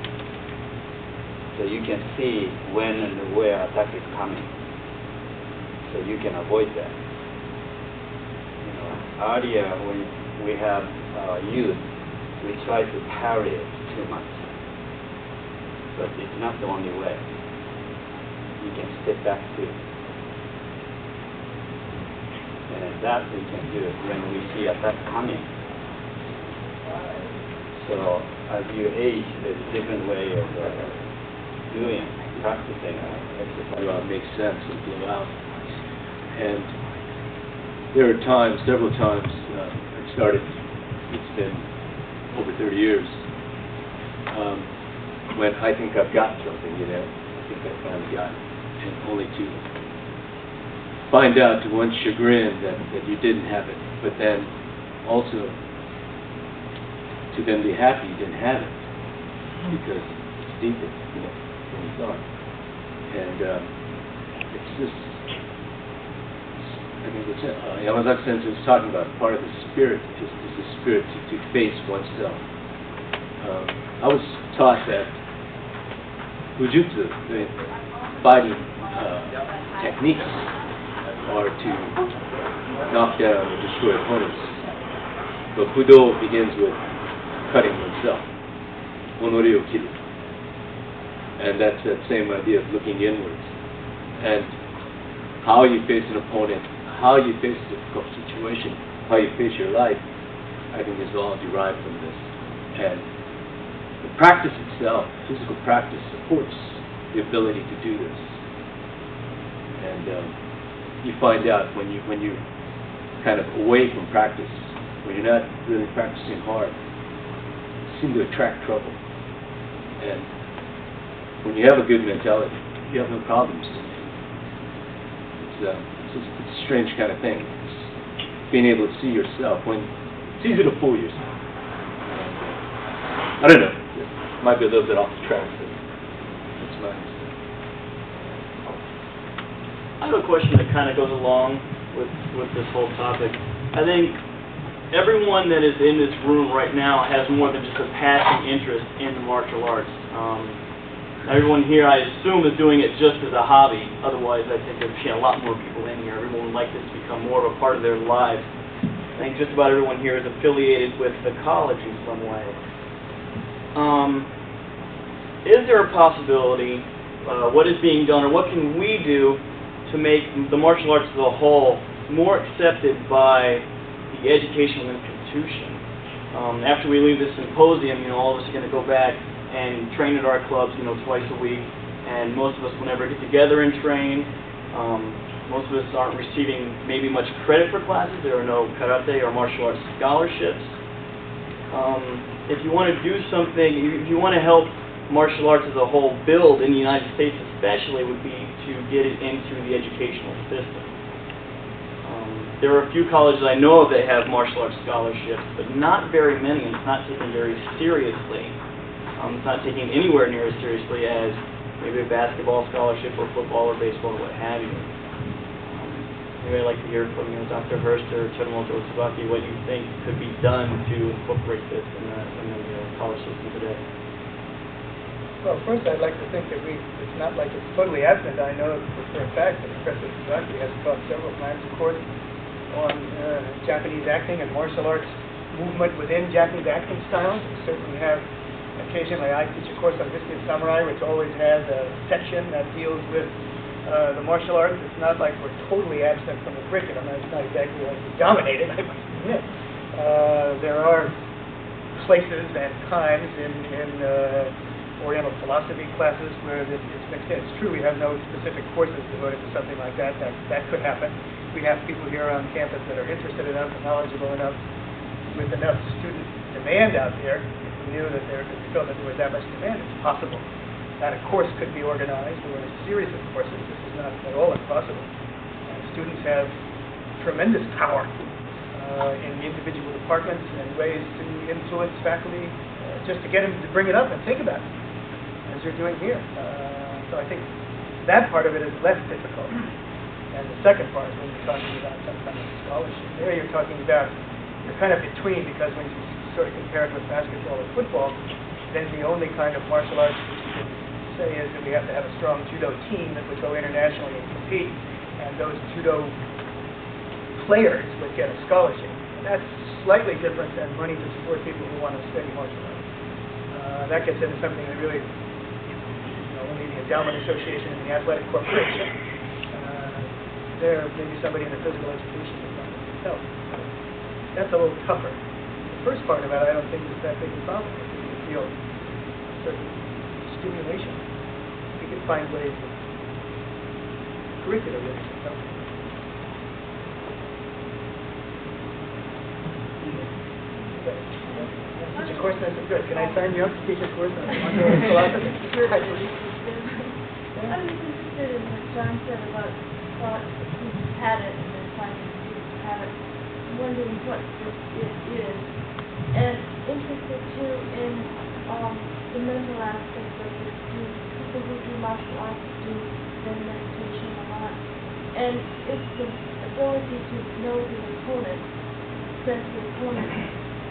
So you can see when and where attack is coming. So you can avoid that. Earlier when we have youth, we try to parry it too much. But it's not the only way. You can step back too. And that we can do when we see attack coming. So as you age, there's a different way of practicing exercise. Blow out makes sense and blow out. And there are times, several times, I started, it's been over 30 years, when I think I've got something, I think I finally got it, and only to find out to one's chagrin that you didn't have it, but then also to then be happy you didn't have it, because it's deeper, than you thought. And it's just, I mean, Yamazaki-sensei was talking about part of the spirit is the spirit to face oneself. I was taught that Bujutsu, the fighting techniques, are to knock down or destroy opponents. But Budo begins with cutting oneself, onori o kiru. And that's that same idea of looking inwards. And how you face an opponent, how you face a difficult situation, how you face your life, I think is all derived from this. And the practice itself, physical practice, supports the ability to do this. And you find out when you kind of away from practice, when you're not really practicing hard, seem to attract trouble. And when you have a good mentality, you have no problems. It's a strange kind of thing. It's being able to see yourself when it's easy to fool yourself. I don't know. It might be a little bit off the track, but that's my understanding. I have a question that kind of goes along with this whole topic. I think everyone that is in this room right now has more than just a passing interest in the martial arts. Everyone here, I assume, is doing it just as a hobby. Otherwise, I think there'd be a lot more people in here. Everyone would like this to become more of a part of their lives. I think just about everyone here is affiliated with the college in some way. Is there a possibility, what is being done, or what can we do to make the martial arts as a whole more accepted by the educational institution? After we leave this symposium, all of us are going to go back and train at our clubs, twice a week, and most of us will never get together and train. Most of us aren't receiving maybe much credit for classes. There are no karate or martial arts scholarships. If you want to do something, if you want to help martial arts as a whole build in the United States especially, would be to get it into the educational system. There are a few colleges I know of that have martial arts scholarships, but not very many, and it's not taken very seriously. It's not taken anywhere near as seriously as maybe a basketball scholarship or football or baseball or what have you. Maybe I'd like to hear from Dr. Hurst or Tsurumoto Tsubaki what you think could be done to incorporate this in the college system today. Well, first I'd like to think that it's not like it's totally absent. I know for a fact that Professor Tsubaki has taught several times a course on Japanese acting and martial arts movement within Japanese acting styles. We certainly have, occasionally I teach a course on history of samurai, which always has a section that deals with the martial arts. It's not like we're totally absent from the curriculum. It's not exactly like we dominate it, I must admit. There are places and times in Oriental philosophy classes where it's mixed in. It's true we have no specific courses devoted to something like that. That could happen. We have people here on campus that are interested enough and knowledgeable enough, with enough student demand out there. If we knew that we felt that there was that much demand, it's possible that a course could be organized, or a series of courses. This is not at all impossible. Students have tremendous power in the individual departments and ways to influence faculty, just to get them to bring it up and think about it, as you're doing here. So I think that part of it is less difficult. And the second part, when you're talking about some kind of scholarship, there you're talking about, you're kind of between, because when you sort of compare it with basketball or football, then the only kind of martial arts that you can say is that we have to have a strong judo team that would go internationally and compete, and those judo players would get a scholarship. And that's slightly different than money to support people who want to study martial arts. That gets into something that really, only the Endowment Association and the Athletic Corporation. There may be somebody in the physical education department can help. That's a little tougher. The first part of it, I don't think is that big a problem. You feel a certain stimulation. We can find ways of curricular ways of helping. Teach a course, that's good. Can I sign you up to teach a course on philosophy? Sure. I was interested in what John said about thought students had it and then finding students have it. I'm wondering what it is. And interested too in the mental aspect of it. People who do martial arts do Zen meditation a lot. And it's the ability to know the opponent, sense the opponent.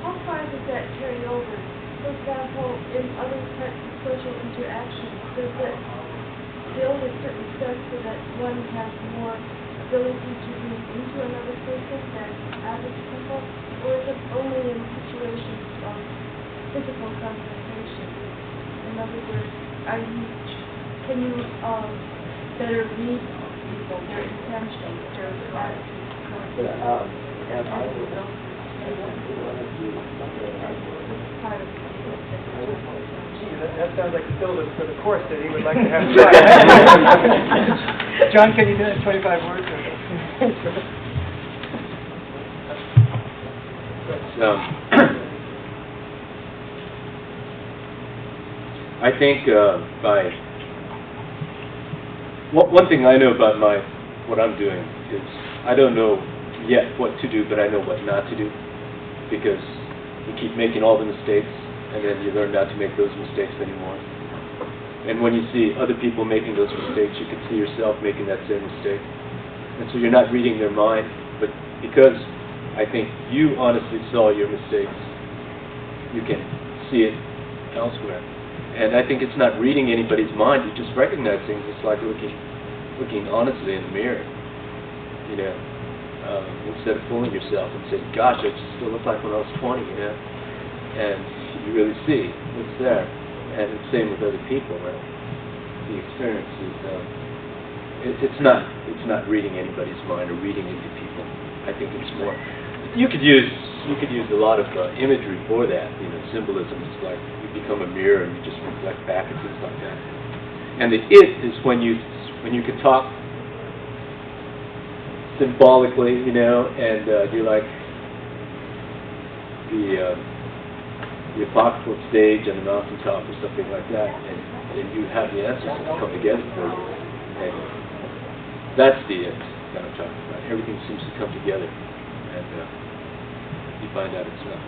How far does that carry over? For example, in other types of social interactions, does it build a certain sense so that one has more ability to read into another person than average people? Or is it only in situations of physical confrontation? In other words, can you better read people, their intentions, their attitudes? That sounds like the syllabus for the course that he would like to have try. John, can you do that in 25 words? I think one thing I know about what I'm doing is I don't know yet what to do, but I know what not to do, because you keep making all the mistakes, and then you learn not to make those mistakes anymore. And when you see other people making those mistakes, you can see yourself making that same mistake. And so you're not reading their mind, but because I think you honestly saw your mistakes, you can see it elsewhere. And I think it's not reading anybody's mind, you just recognize things. It's like looking honestly in the mirror, you know, instead of fooling yourself and saying, gosh, I just still look like when I was 20, you know. And you really see what's there. And it's the same with other people, right? The experience is, it's not reading anybody's mind or reading into people. I think it's more, you could use a lot of imagery for that, you know, symbolism. It's like you become a mirror and you just reflect back and things like that. And the it is when you can talk symbolically, you know, and you're like the apocryphal stage on the mountaintop or something like that, and you have the answers that come together for you. And that's the it that I'm talking about. Everything seems to come together, and you find out it's not.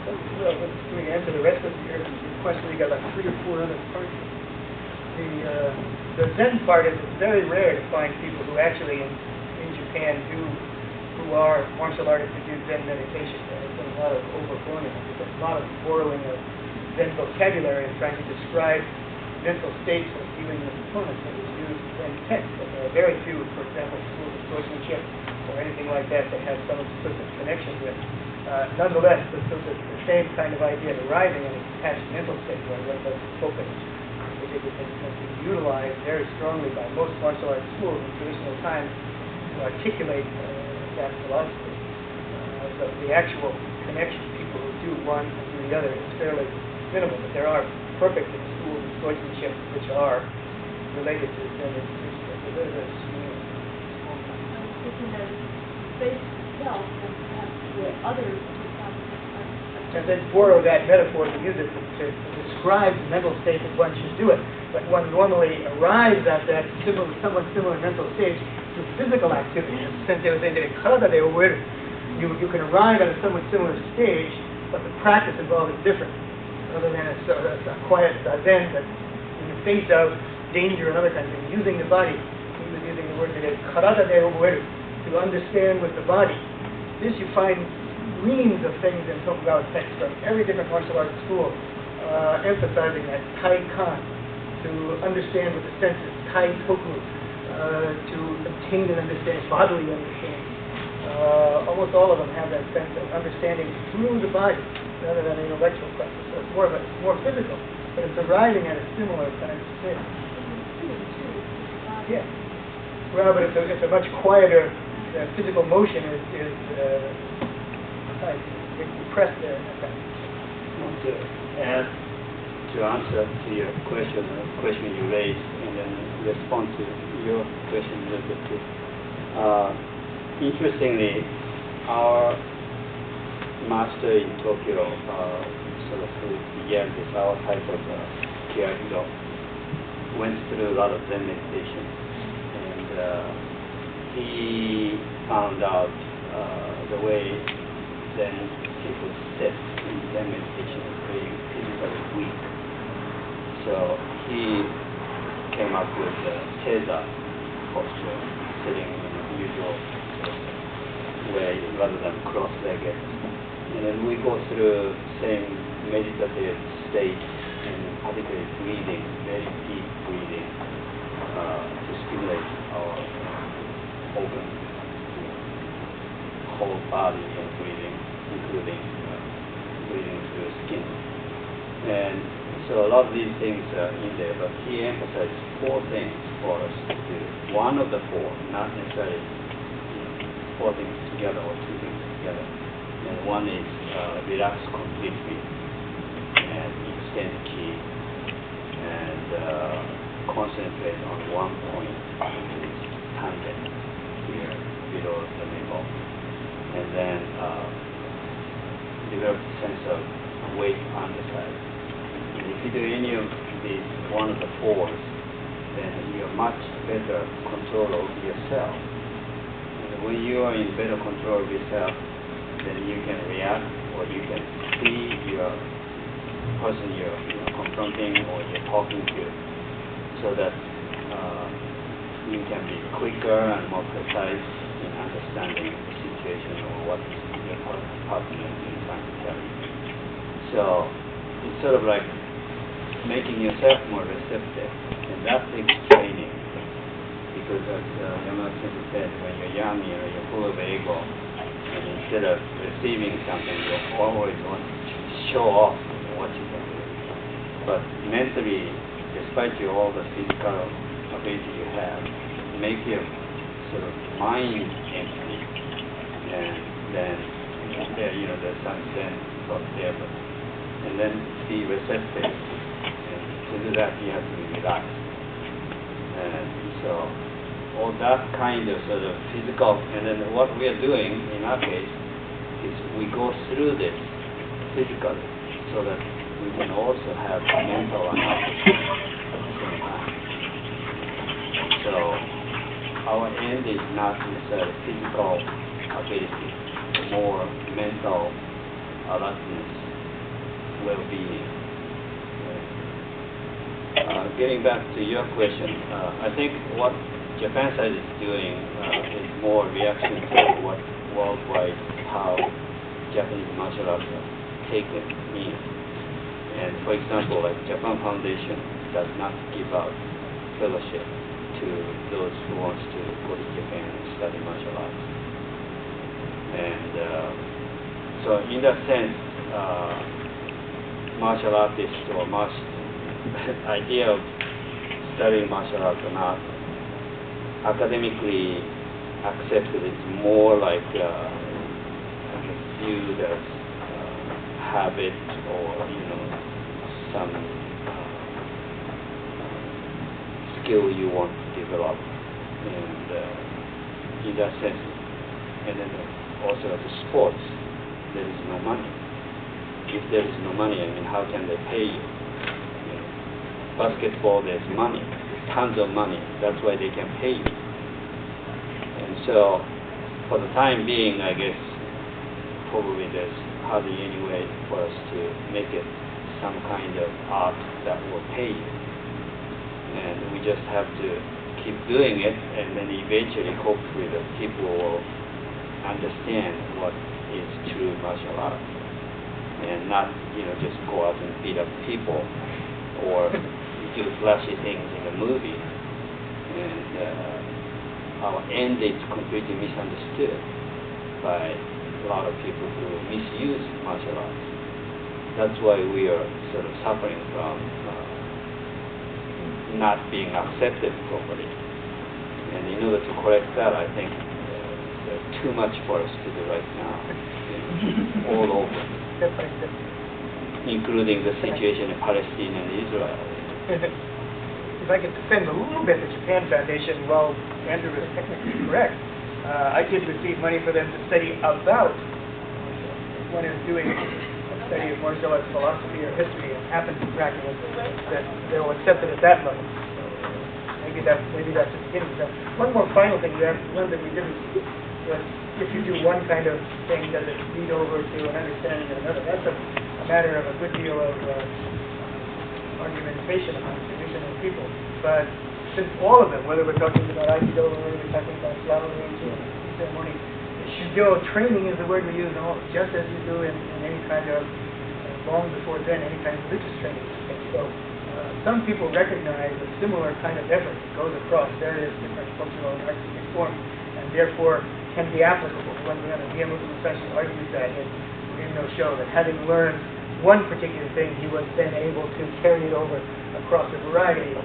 Well, we answer the rest of your question. We got like 3 or 4 other parts. The Zen part is it's very rare to find people who actually in Japan who are martial artists who do Zen meditation. There's been a lot of overflowing. There's a lot of borrowing of Zen vocabulary and trying to describe mental states of dealing with opponents that is used in text. But there are very few, for example, schools of swordsmanship or anything like that that have some explicit connection with. Nonetheless, the same kind of idea of arriving in a detached mental state where one does focus has been utilized very strongly by most martial arts schools in traditional times to articulate that philosophy. So the actual connection people who do one and do the other is fairly minimal, but there are perfect schools of swordsmanship which are related to Zen institutions. It's a bit of a small. Thinking that space itself and perhaps others and then borrow that metaphor to use it to describe the mental state that one should do it. But one normally arrives at that somewhat similar mental state through physical activity. Since you can arrive at a somewhat similar stage, but the practice involved is different. Other than a quiet Zen that in the face of danger and other kinds of things, using the body. He was using the word today, to understand with the body. This you find reams of things in Tokugawa text from every different martial arts school, emphasizing that Tai Kan, to understand with the senses, Tai Toku, to obtain and understand, bodily understanding. Almost all of them have that sense of understanding through the body, rather than an intellectual practice. So it's more physical, but it's arriving at a similar kind of state. Yeah. Well, but it's a much quieter physical motion is compressed there. I want to add to answer to your question, the question you raised, and then respond to your question a little bit too. Interestingly, our master in Tokyo sort of began this, our type of JKR went through a lot of Zen meditation, and he found out the way Zen people sit in Zen meditation is very physically weak. So he came up with the Seiza posture, sitting in the usual way rather than cross-legged. And then we go through same meditative state, and particularly breathing, very deep breathing, to stimulate our organ, whole body and breathing, including breathing through the skin. And so a lot of these things are in there, but he emphasized 4 things for us to do. One of the 4, not necessarily 4 things together or 2 things together. And one is relax completely and extend ki and concentrate on one point, which is tangent here below the navel. And then develop a sense of weight on the side. And if you do any of these, one of the fours, then you are much better control of yourself. And when you are in better control of yourself, then you can react, or you can see your person you're confronting or you're talking to, so that you can be quicker and more precise in understanding the situation or what your partner is trying to tell you. So it's sort of like making yourself more receptive, and that takes training. Because as Yamada-sensei said, when you're young, you're full of ego, and instead of receiving something, you always want to show off what you can do. But mentally, despite all the physical ability you have, make your sort of mind empty, and then there's some sense of there, and then be receptive. And to do that, you have to be relaxed. And so all that kind of sort of physical, and then what we are doing in our case is we go through this physically so that we can also have mental analysis at the same time. So our end is not necessarily physical ability, more mental alertness, well-being. Getting back to your question, I think what Japan side is doing is more reaction to what worldwide, how Japanese martial arts are taken in. And for example, like Japan Foundation does not give out fellowship to those who wants to go to Japan and study martial arts. And so in that sense, martial artists or idea of studying martial arts or not academically accepted. It's more like viewed as habit or some skill you want to develop, and in that sense, and then also as a sports, there is no money. If there is no money, how can they pay you? Basketball, there's money, tons of money. That's why they can pay you. And so, for the time being, I guess probably there's hardly any way for us to make it some kind of art that will pay you. And we just have to keep doing it, and then eventually, hopefully, the people will understand what is true martial art, and not just go out and beat up people or do flashy things in a movie. And our end is completely misunderstood by a lot of people who misuse martial arts. That's why we are sort of suffering from not being accepted properly. And in order to correct that, I think there's too much for us to do right now, all over, including the situation in Palestine and Israel. If I could defend a little bit the Japan Foundation, while Andrew is technically correct, I did receive money for them to study about, when I was doing a study of martial arts philosophy or history and happened to be practical, that they will accept it at that level. So maybe that's the beginning. So one more final thing you asked, one that we didn't, was if you do one kind of thing, does it lead over to an understanding of another? That's a matter of a good deal of argumentation among traditional people. But since all of them, whether we're talking about Aikido or whether we're talking about Flower Arranging ceremony, Shujo training is the word we use in all, just as you do in any kind of, long before then, any kind of religious training. So some people recognize a similar kind of effort that goes across various different cultural and artistic forms, and therefore can be applicable. When Miyamoto Musashi argues that in no show, that having learned one particular thing, he was then able to carry it over across a variety of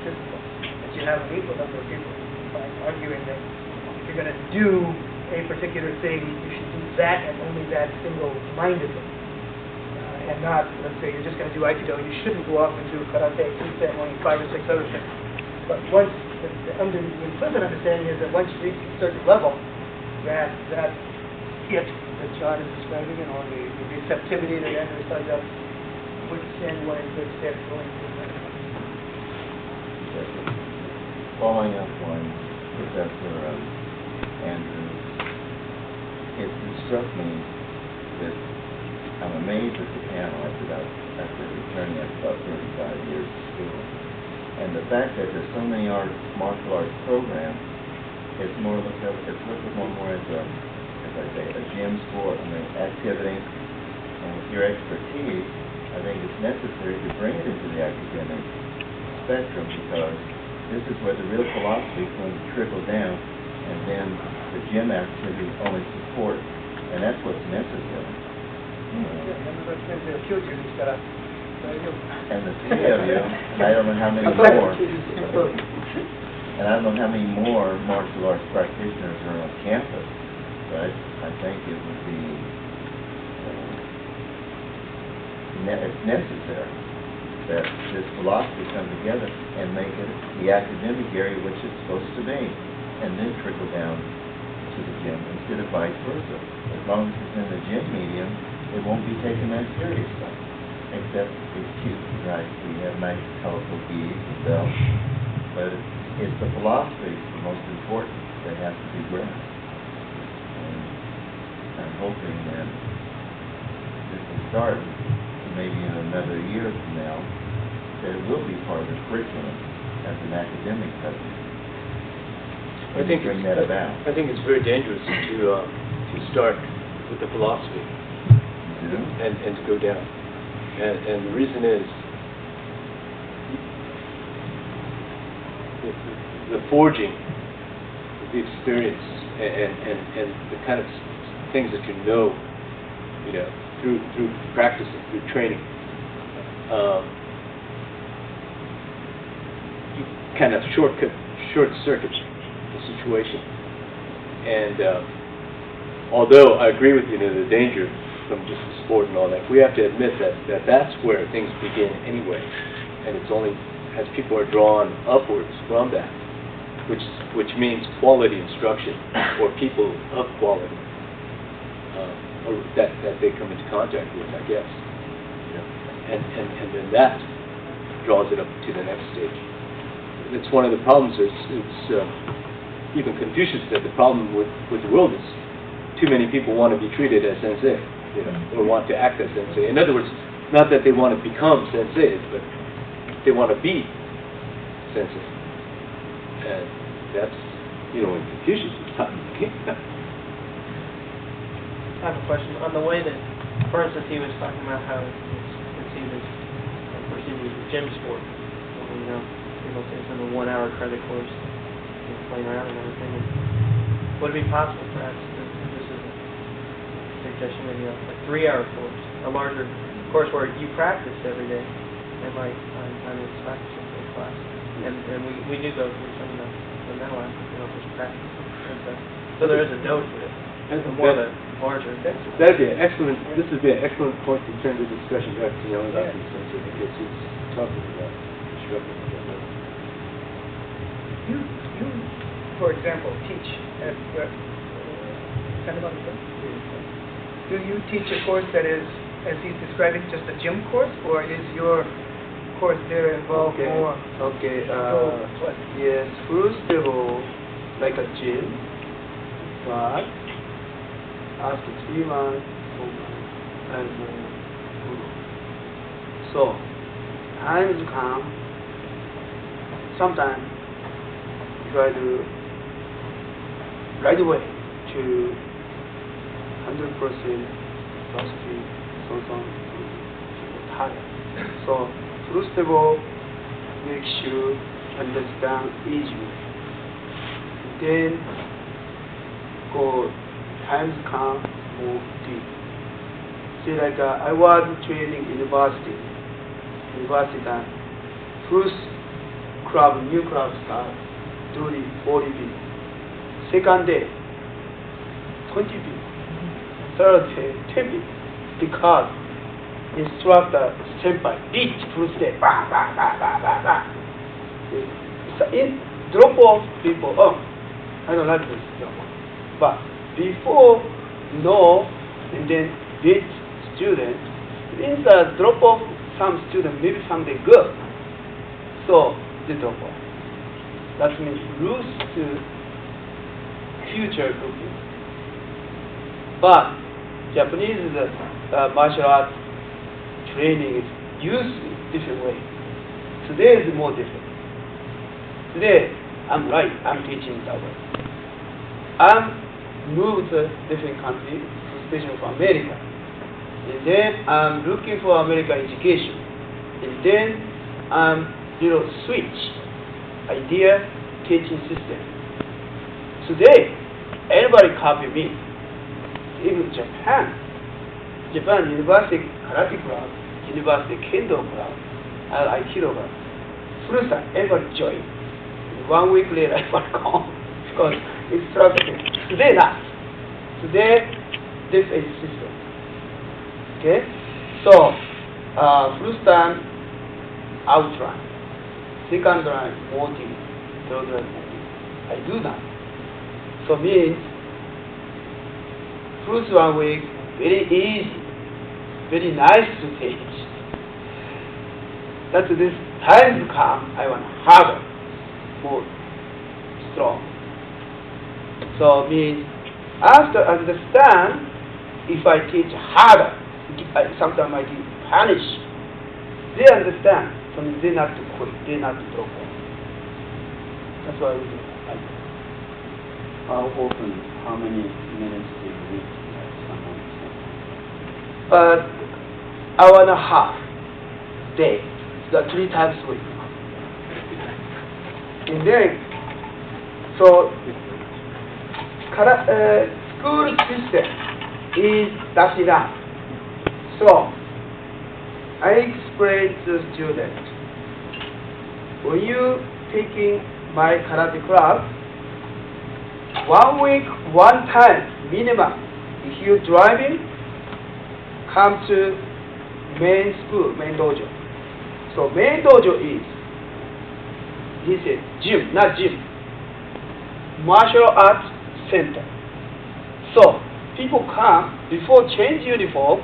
disciplines. That you have an equal number of people arguing that if you're going to do a particular thing, you should do that and only that single-mindedly. And not, let's say, you're just going to do Aikido, you shouldn't go off and do karate, tea ceremony, 5 or 6 other things. But once, the implicit understanding is that once you reach a certain level, that kit that John is describing, and all the receptivity that Andrew said that would send one in good stead going through that. Following up on Professor Andrews, it struck me that I'm amazed at the panel after returning after about 35 years of school. And the fact that there's so many martial arts programs, it's looked upon more as a gym sport, activity. And with your expertise, I think it's necessary to bring it into the academic spectrum, because this is where the real philosophy is going to trickle down, and then the gym activity only support, and that's what's necessary. And the three of you, and I don't know how many more, and I don't know how many more martial arts practitioners are on campus, but I think it would be it's necessary that this philosophy come together and make it the academic area which it's supposed to be, and then trickle down to the gym instead of vice versa. As long as it's in the gym medium, it won't be taken that seriously. Except it's cute, right? We have nice, colorful beads and bells, but it's the philosophy that's the most important that has to be grasped. And I'm hoping that this will start maybe in another year from now, that it will be part of the curriculum as an academic subject. I think bring that about. I think it's very dangerous to start with the philosophy and to go down. And the reason is the forging, the experience, and the kind of things that you know, through practice and through training. You kind of short circuit the situation. And although I agree with you, the danger from just the sport and all that, we have to admit that's where things begin anyway. And it's only as people are drawn upwards from that, which means quality instruction or people of quality. Or that they come into contact with, I guess. And then that draws it up to the next stage. It's one of the problems. It's even Confucius said the problem with the world is too many people want to be treated as sensei, or want to act as sensei. In other words, not that they want to become senseis, but they want to be sensei. And that's, when Confucius was talking. I have a question. On the way that, for instance, he was talking about how it's conceived as, perceived as a gym sport. People say it's in a 1-hour credit course, playing around and everything. And would it be possible, perhaps, this is a suggestion, maybe a 3-hour course, a larger course where you practice every day, and like on this practicing class, and we do go through some of the mental aspects, just practice. So there is a note to it. More of a larger. That'd be an excellent. This would be an excellent point to turn the discussion back to about these things, because he's talking about instructing. You, for example, teach at do you teach a course that is, as he's describing, just a gym course, or is your course there involved more? Okay. Yes. First of all, like a gym, but after 3 months, 4 months, and so times come. Sometimes try to right away to 100% philosophy, so tired. So first of all, make sure understand easily. Then go. Times come more deep. See, like I was training university time. First new club start 30, 40 people. Second day, 20 people. Third day, 10 people. Because instructor, senpai, beat first day, bah, bah, bah, bah, bah, bah. Drop off people, I don't like this. But before know and then beat student, means drop off some student, maybe someday good. So they drop off. That means lose to future looking. But Japanese martial arts training is used in different way. Today is more different. Today, I'm right, I'm teaching that way. I'm moved to different countries, especially from America. And then I'm looking for American education. And then I'm switch idea teaching system. Today, everybody copy me. Even Japan University Karate Club, University Kendo Club, and Aikido Club. First time, everybody joined. 1 week later, everybody gone because it's struggling. Today not. Today, this is system. Okay? So, first time, outline. Second time, motive. Third time, motive. I do that. So means, first 1 week, very easy, very nice to teach. That this time come, I want harder, more strong. So means after understand, if I teach harder, sometimes I give punish. They understand, so they not to quit, they not to drop off. That's why we do. How often, how many minutes do you read someone? Hour and a half day, so 3 times a week. And then, so school system is that's enough. So I explain to the student, when you taking my karate class, 1 week, 1 time minimum. If you driving, come to main school, main dojo. So main dojo is, he said, gym, not gym, martial arts center. So people come, before change uniform,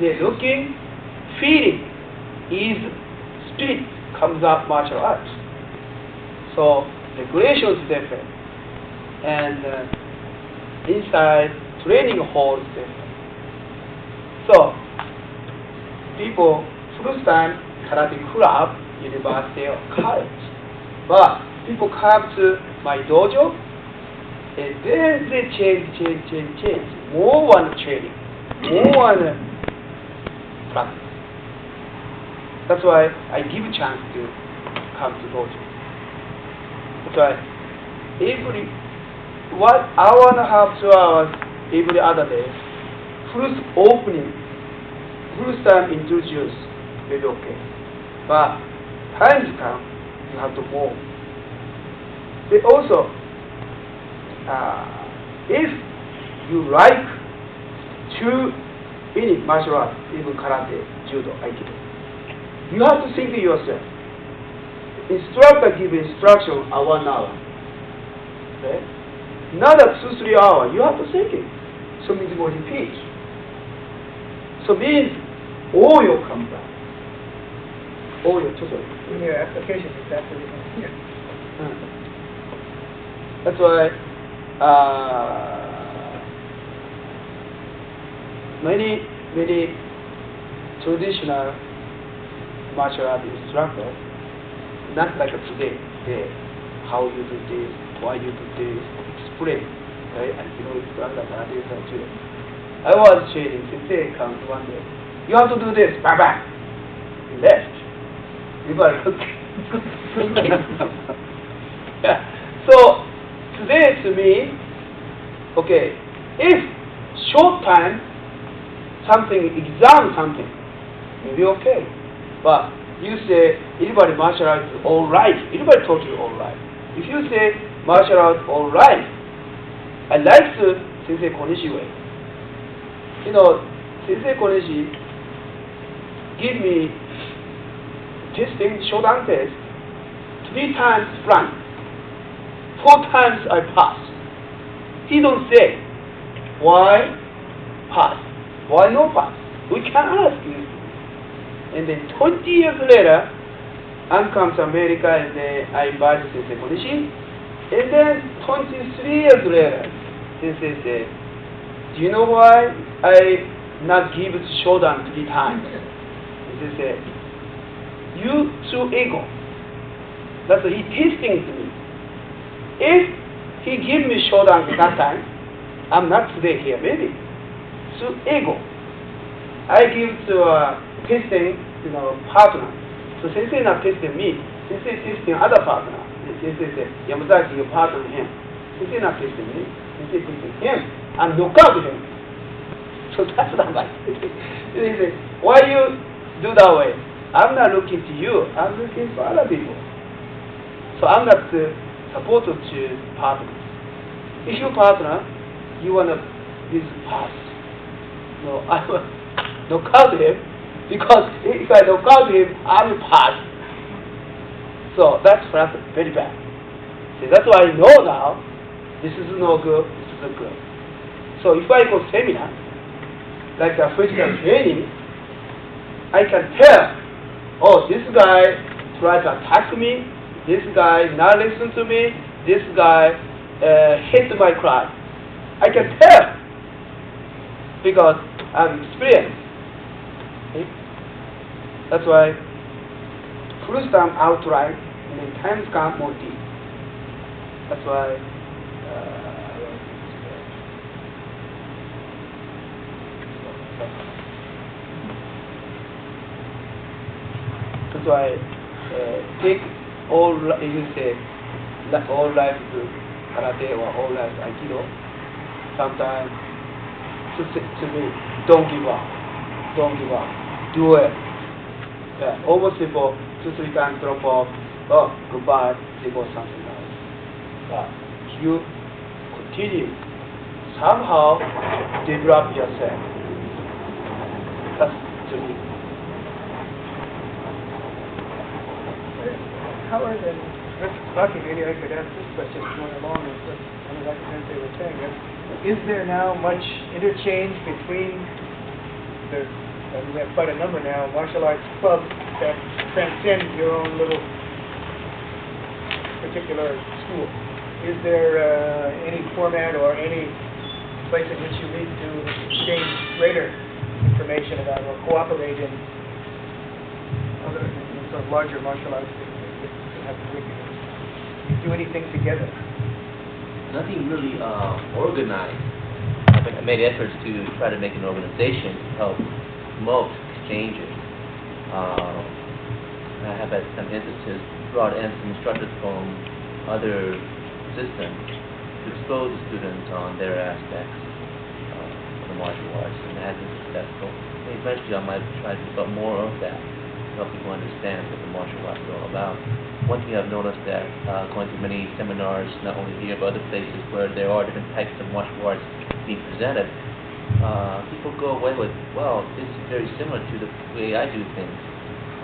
they're looking, feeling, is spirit comes out martial arts. So regulations different. And inside training hall is different. So people first time karate club, university or college, but people come to my dojo and then they change. More one training, more one practice. That's why I give a chance to come to dojo. That's why every 1 hour and a half, 2 hours every other day, first opening, first time introduce, maybe okay. But times come, you have to move. They also, if you like to any martial art, even karate, judo, aikido, you have to think yourself. Instructor give instruction at 1 hour. Okay? Not at 2-3 hours. You have to think it. So means you will repeat. So means oil comes out. Oil totally. In your application, it's actually here. That's why many traditional martial art instructors, not like today, how you do this, why you do this, explain. Right? And instructor karate is I was training, Sensei comes one day. You have to do this, bang bang. Left. You got to yeah. So today to me, okay, if short time exam something, maybe okay. But you say anybody martial arts is all right, anybody taught you all right. If you say martial arts all right, I like to Sensei Konishi way. Sensei Konishi give me testing Shodan test, 3 times front, 4 times I pass. He don't say why pass? Why no pass? We can ask you. And then 20 years later, I come to America and then I invite Sensei Konishi. And then 23 years later, Sensei said, do you know why I not give it Shodan 3 times? Sensei said, you too ego. That's what he teasing to me. If he give me Shodan that time, I'm not today here, maybe. So ego. I give to a testing, partner. So Sensei not testing me. Sensei testing other partner. Sensei say, Yamazaki, your partner him. Sensei not testing me. Sensei testing him. And knock out him. So that's not right. He say, why you do that way? I'm not looking to you. I'm looking for other people. So I'm not supposed to choose partner. If you partner, you want to use pass. No, I will knock out him, because if I knock out him, I will pass. So that's very bad. See, that's why I know now, this is no good, this is a good. So if I go seminar, like a physical training, I can tell, oh, this guy tried to attack me, this guy not listen to me, this guy hit my class. I can tell, because I've experienced. Okay? That's why first time outright, and then times come more deep. That's why that's why take all, you say, all life karate or all life aikido. Sometimes to me, don't give up. Don't give up. Do it. Yeah, almost people 2-3 times drop off. Oh, goodbye. They go something else. But you continue. Somehow develop yourself. That's to me. Howard and Rocky, maybe I could ask this question going along with what Dr. Sensei was saying. Is there now much interchange between we have quite a number now, martial arts clubs that transcend your own little particular school? Is there any format or any place in which you need to exchange greater information about or cooperate in other sort of larger martial arts that have curriculum? You do anything together? Nothing really organized. I made efforts to try to make an organization to help promote exchanges. I have had some instances brought in some instructors from other systems to expose the students on their aspects of the martial arts, and it has been successful. And eventually I might try to develop more of that to help people understand what the martial arts is all about. One thing I've noticed that going to many seminars, not only here but other places where there are different types of martial arts being presented, people go away with, well, this is very similar to the way I do things.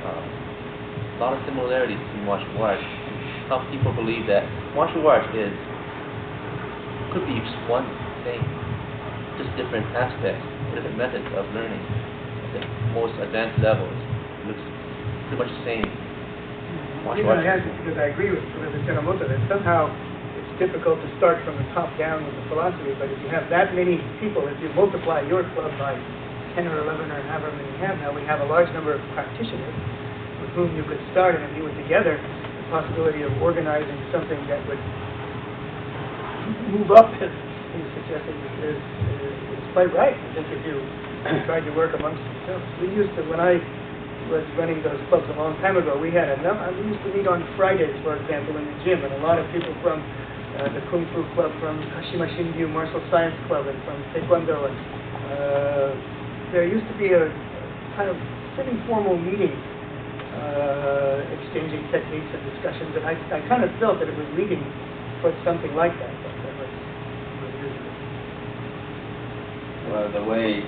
A lot of similarities in martial arts. Help people believe that martial arts could be one thing, just different aspects, different methods of learning. At the most advanced levels, it looks pretty much the same. Martial arts. Because I agree with Professor Teramoto that somehow it's difficult to start from the top down with the philosophy, but if you have that many people, if you multiply your club by 10 or 11 or however many you have now, we have a large number of practitioners with whom you could start, and if you were together, the possibility of organizing something that would move up, as he was suggesting, is quite right. I think if you tried to work amongst yourselves. We used to, when I was running those clubs a long time ago, we had we used to meet on Fridays, for example, in the gym, and a lot of people from the Kung Fu Club, from Kashima Shinryu Martial Science Club, and from Taekwondo, and there used to be a kind of semi-formal meeting, exchanging techniques and discussions, and I kind of felt that it was leading towards something like that. But that was years ago. Well, the way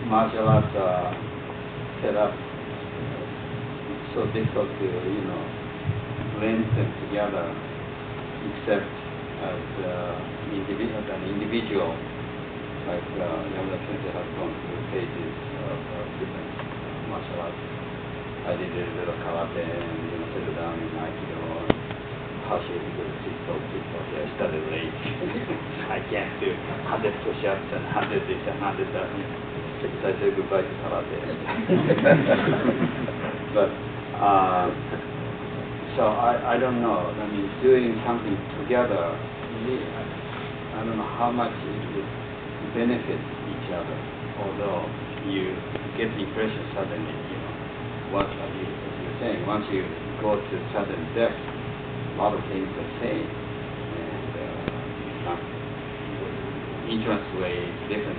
martial arts are set up, it's so difficult to, blend them together, except as an individual like Yamada Sensei has gone through pages of different martial arts. I did a little karate and settle down in Aikido. Partially because it's so difficult. I started late. I can't do 100 push-ups and 100 this and 100 that. So I said goodbye to karate. But so I don't know. I mean, doing something together, I don't know how much it would benefit each other. Although you get the impression suddenly, what you're saying, once you go to certain depth, a lot of things are the same, and entrance way is different,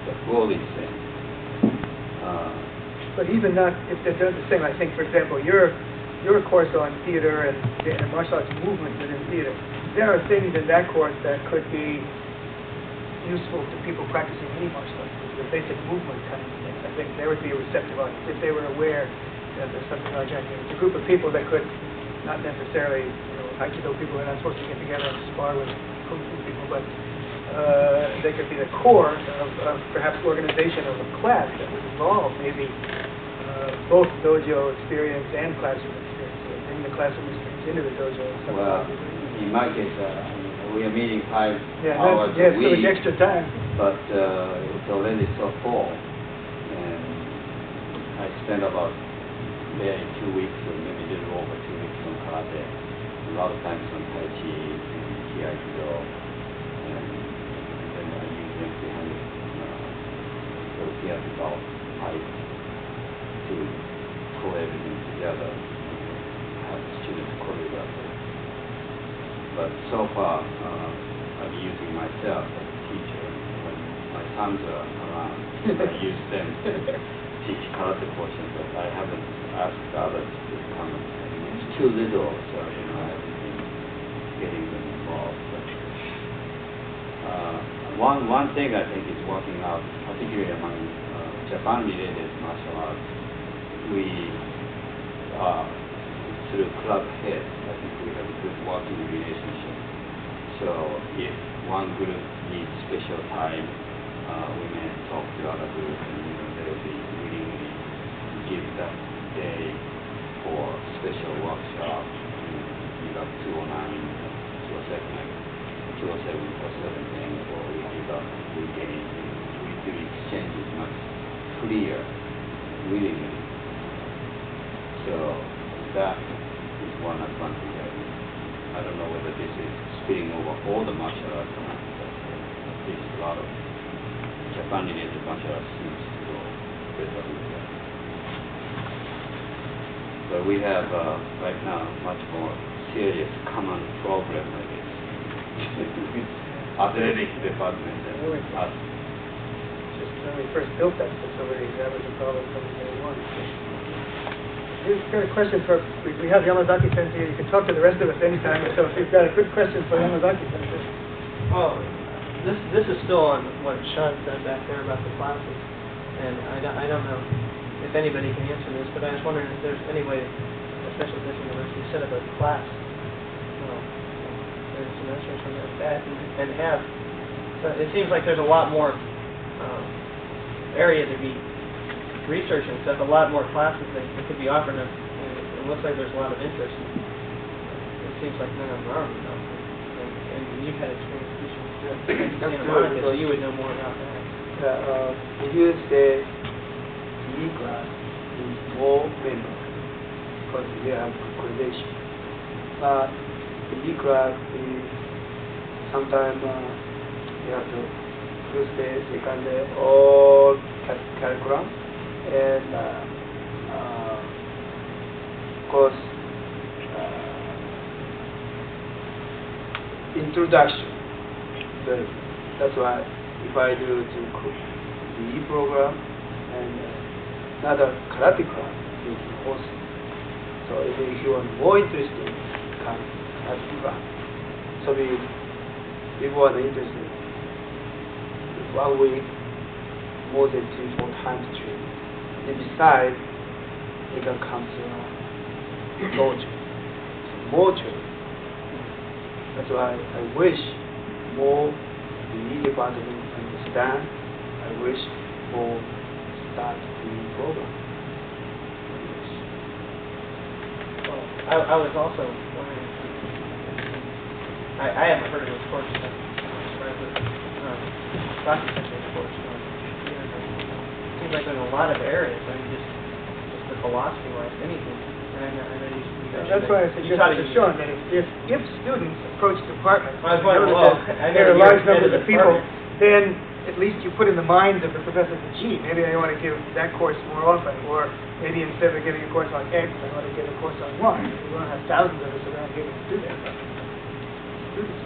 the goal is the same. But even not, if they're the same, I think, for example, your course on theater and martial arts movement within theater, there are things in that course that could be useful to people practicing any martial arts, the basic movement kind of things. I think there would be a receptive audience if they were aware that there's something like that. It's a group of people that could, not necessarily, Aikido people are not supposed to get together and spar with Kung Fu people, but they could be the core of perhaps organization of a class that would involve maybe both dojo experience and classroom experience, so bring the classroom experience into the dojo. Well, in my case, we are meeting 5 yeah, hours yeah, a week, so extra time. but it's already so full, and I spent about there in 2 weeks, or maybe a little over 2 weeks on karate, a lot of times on Tai Chi and Aikido, and then I use them behind the theatrical pipe to pull everything together and have students choreograph it. But so far, I'm using myself as a teacher. When my sons are around, I use them to teach karate portion, but I haven't asked others to come. It's too little, so I haven't been getting them involved. But one thing I think is working out, particularly among Japan-related martial arts. We through club head, I think we have a good working relationship. So if one group needs special time, we may talk to other groups, and they will be willingly give that day for special workshop. You got 209, 207 for certain things, or we give up weekend. We do exchanges much freer, willingly. So that is one advantage. I don't know whether this is spilling over all the martial arts or not, but at least a lot of Japan-related martial arts seems to go better with that. But we have right now much more serious common problem with this. Athletic department and us. Just when we first built that facility, that was a problem from day one. We've got a question for, we have Yamazaki Sensei. You can talk to the rest of us anytime, so if you've got a good question for Yamazaki Sensei. Well, this is still on what Sean said back there about the classes, and I don't know if anybody can answer this, but I was wondering if there's any way, especially this university, set up a class, there's semester or something like that, and have, it seems like there's a lot more area to be research and stuff, a lot more classes that could be offered, and it looks like there's a lot of interest. It seems like none of them are, and you've had experience teaching in Santa Monica, so you would know more about that. We use the PE class in more members because we have accreditation. But PE class is sometimes you have to first day, second day, all curriculum. And of course, introduction. That's why if I do to PE program and another karate class is also. So if you are more interested, come karate class. So people are interested. 1 week, more than 3-4 times training. And besides, they can come to dojo. More training. That's why I wish more PE department and the then I wish for start the program. Well, I was also wondering, I haven't heard of this course, but documentary course. Seems like there's a lot of areas. I mean, just the philosophy-wise, anything. And I know you mentioned That's why I that suggested you taught to it- Sean that if students approach departments, I was wondering, well, I know there are that large you're numbers head of of people, department. then at least you put in the minds of the professors, gee, maybe I want to give that course more often, or maybe instead of giving a course on X, I want to give a course on Y. We don't have thousands of us around here to do that. But students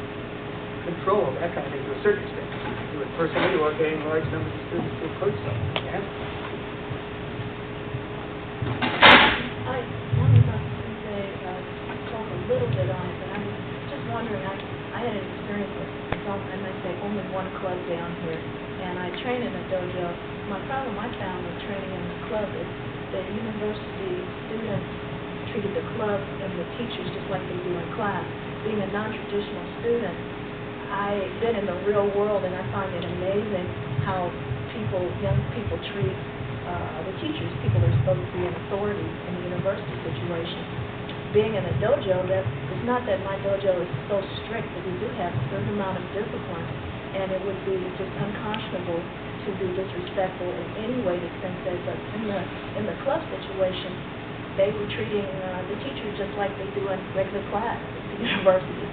control that kind of thing to a certain extent. Do it personally or getting large numbers of students to approach something. Yeah? I wanted to say, talk a little bit on it, but I was just wondering, I had an experience with some, I might say, only one club down here, and I train in a dojo. My problem I found with training in the club is the university students treated the club and the teachers just like they do in class. Being a non-traditional student, I've been in the real world, and I find it amazing how young people treat the teachers, people that are supposed to be in authority in the university situation. Being in a dojo, it's not that my dojo is so strict, but we do have a certain amount of discipline, and it would be just unconscionable to be disrespectful in any way to sensei. But in the club situation, they were treating the teachers just like they do in regular class at the university.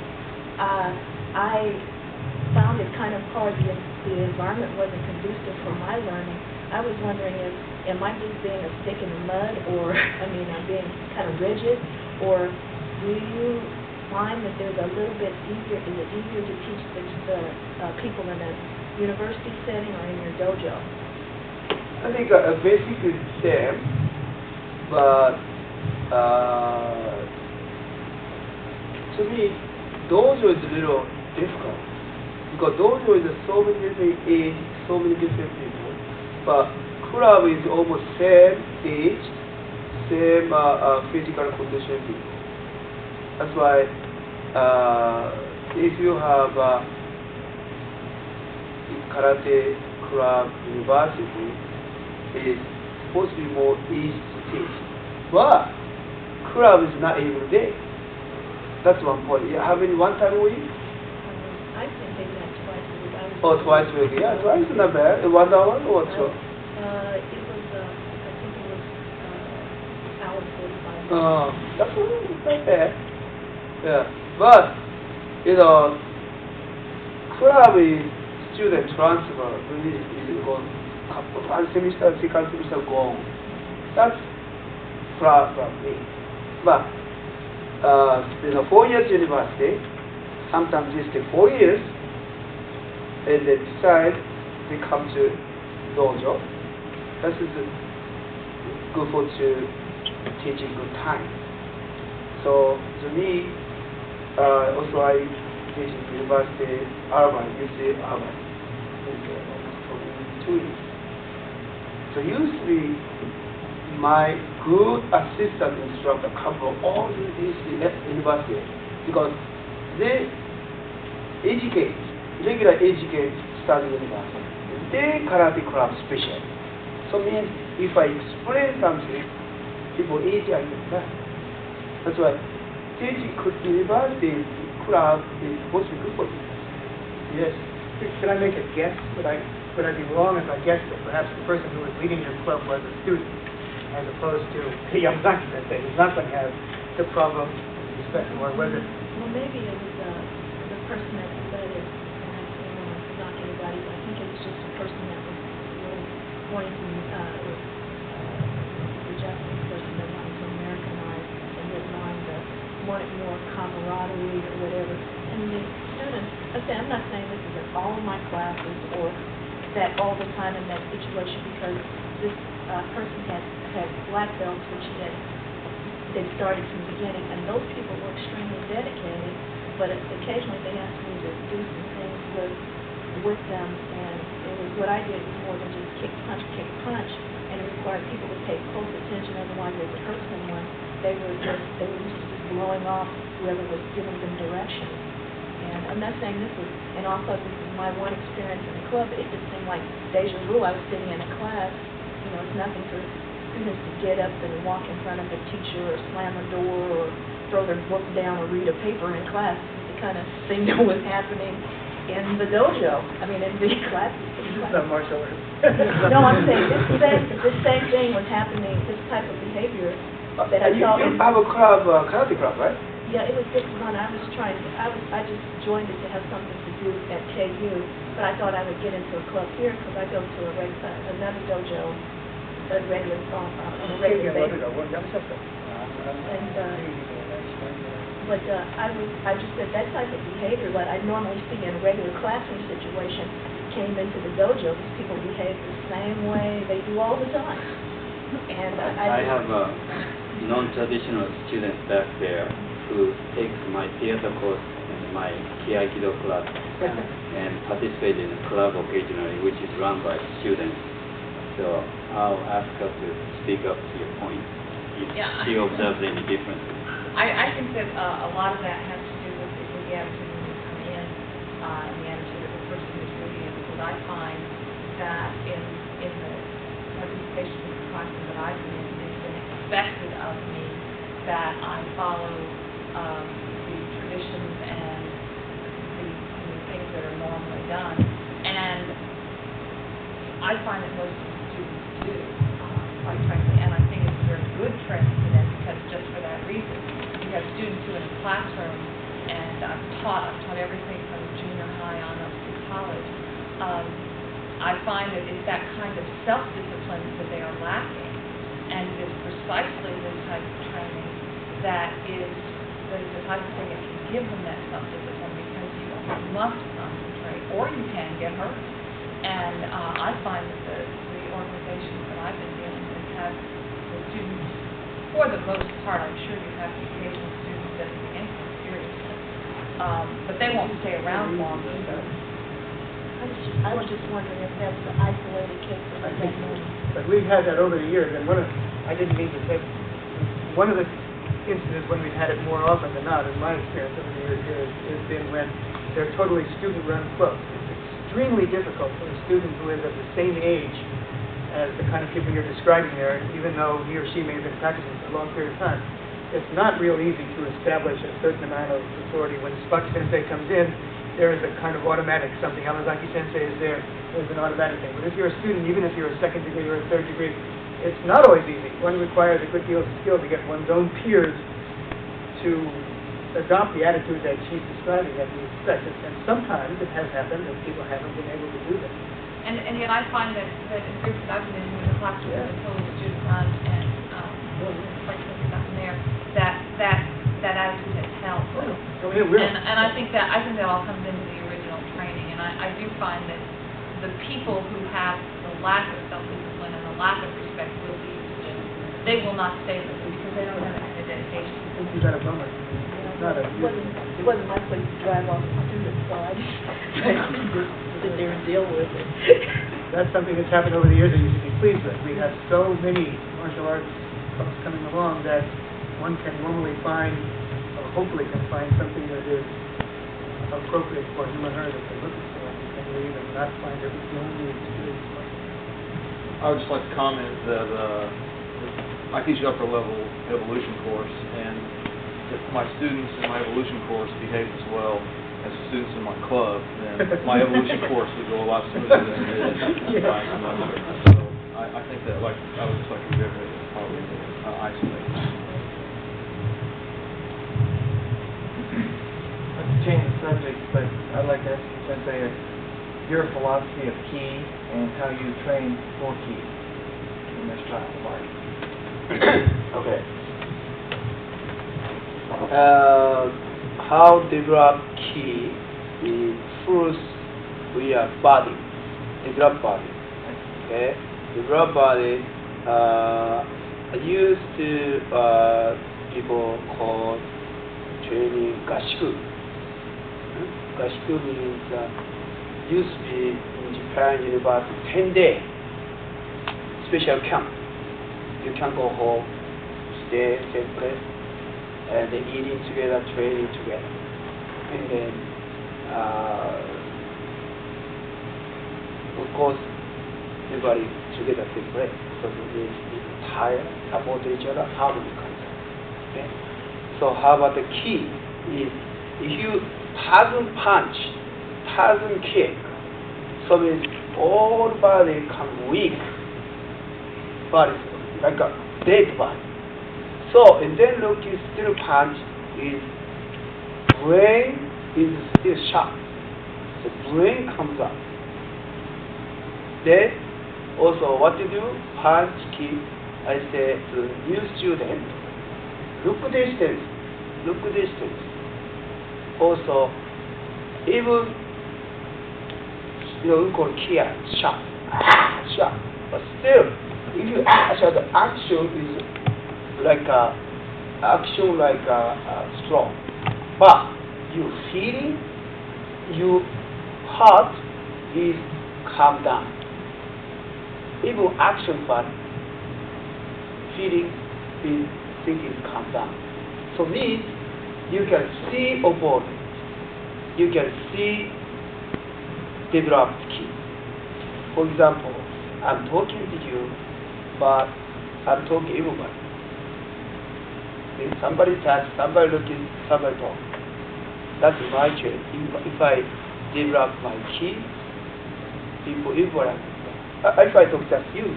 I found it kind of hard. The environment wasn't conducive for my learning. I was wondering am I just being a stick in the mud, or, I'm being kind of rigid, or do you find that there's a little bit easier, is it easier to teach the people in a university setting or in your dojo? I think basically the same, but to me, dojo is a little difficult because dojo is so many different age, so many different people, but club is almost same age, same physical condition people. That's why if you have karate club university, it's supposed to be more easy to teach. But club is not every day. That's one point. Yeah, how many one time a week? I think maybe not twice a week. Oh, twice a week. Yeah, twice is not bad. 1 hour or what? So? It was, I think it was hour 45 minutes. That's not bad. Yeah, but club is student transfer. Really, is going one semester, second semester go on. That's club for me. But 4 years university, sometimes they stay 4 years, and they decide they come to dojo. This is good for to teaching good time. So to me, also I teach in university, urban, UC urban, almost 2 years. So usually my good assistant instructor come from all these universities because they regular educate study university. They karate club special. So means if I explain something, people easy understand. That's why teaching university club is supposed to be good for you. Yes. Could I make a guess? Would I be wrong if I guessed that perhaps the person who was leading your club was a student, as opposed to a young doctor that day who's not going to have the problem respect, or was it? Well, maybe it was the person that led it, and I don't want to knock anybody, but I think it was just a person that was really wanting to, the Japanese person that wanted to Americanize and wanted more camaraderie or whatever. And the students, I'm not saying this is in all of my classes or that all the time in that situation, because this person had black belts, which they started from the beginning, and those people were extremely dedicated, but occasionally they asked me to do some things with them, and it was what I did was more than just kick, punch, and it required people to pay close attention, otherwise they would hurt someone. They were used to just blowing off whoever was giving them direction. And not saying this was, and also this is my one experience in the club, but it just seemed like deja vu. I was sitting in a class, it's nothing for students to get up and walk in front of the teacher or slam a door or throw their book down or read a paper in class. It's the kind of thing that was happening in the dojo. I mean, in the class. This is not martial arts. No, I'm saying this same thing was happening, this type of behavior that I saw. You have a club, karate club, right? Yeah, it was just fun. I just joined it to have something to do at KU, but I thought I would get into a club here because I go to another dojo, on a regular basis. But I just said that type of behavior that I normally see in a regular classroom situation came into the dojo. These people behave the same way they do all the time. And I have a non-traditional student back there who takes my theater course and my Aikido class and participate in a club occasionally, which is run by students. So I'll ask her to speak up to your point. If she observes any differences. I think that a lot of that has to do with the attitude when you come in, and the attitude of the person who's leading it, because I find that in the participation in the classes that I've been in, it's been expected of me that I follow the traditions and the things that are normally done. And I find that most of the students do, quite frankly, and I think it's a very good trend for them because just for that reason. You have students who in a classroom, and I've taught everything from junior high on up to college. I find that it's that kind of self-discipline that they are lacking, and it is precisely this type of training that is the type of thing that can give them that self-discipline because you must concentrate or you can get hurt. And I find that the organizations that I've been dealing with have the students, for the most part, I'm sure you have the occasional students that take anything seriously, but they won't stay around long either. I was just wondering if that's the isolated case of I think so. But we've had that over the years, and I didn't mean to say, one of the instances when we've had it more often than not, in my experience over the years here, has been when they're totally student-run clubs. It's extremely difficult for a student who is of the same age as the kind of people you're describing there, even though he or she may have been practicing for a long period of time. It's not real easy to establish a certain amount of authority. When Spuck Sensei comes in, there is a kind of automatic something. Yamazaki Sensei is there's an automatic thing. But if you're a student, even if you're a second degree or a third degree, it's not always easy. One requires a good deal of skill to get one's own peers to adopt the attitude that she's describing that we expect. And sometimes it has happened that people haven't been able to do that. And yet I find that in groups that I've been in the classroom that are totally student-run and like something there, that attitude has held. And I think that all comes into the original training. And I do find that the people who have the lack of self-discipline and the lack of respect will be students. They will not stay with them because they don't have that kind of dedication. I think you got a bummer. It wasn't my place to drive off the student, so I just tried to just sit there and deal with it. That's something that's happened over the years that you should be pleased with. We have so many martial arts clubs coming along that one can normally find, or hopefully can find, something that is appropriate for him or her that they're looking for, and leave and not find it the only experience. I would just like to comment that I teach upper level evolution course, and if my students in my evolution course behave as well as the students in my club, then my evolution course would go a lot smoother than it is by semester. So I think that, I would just like to reiterate that probably isolated. Not to change the subject, but I'd like to ask you, Sensei, your philosophy of ki and how you train for ki in this style of art. Okay. How develop ki is first we are body, develop body. Okay, develop body. I used to people call training gashiku. Gashiku means used to be in Japan University 10-day special camp. You can go home, stay same place, and then eating together, training together. And then course, everybody together take break. So we tired, support each other, harmony comes out. Okay? So how about the key is if you doesn't punch, doesn't kick, so means all body come weak, body like a dead body. So and then look, you still punch is brain is still sharp. The brain comes up. Then also what to do? Punch, kick. I say to new student, look distance, look distance. Also, even we call kia sharp, sharp. But still, if you actually the action is like a strong, but you feeling, your heart is calm down. Even action part, feeling is thinking calm down. So means you can see opponent, you can see developed key. For example, I'm talking to you, but I'm talking to everybody. Okay? Somebody touch, somebody looking, somebody talk. That's my choice. If I develop my key, everybody. If I talk just you,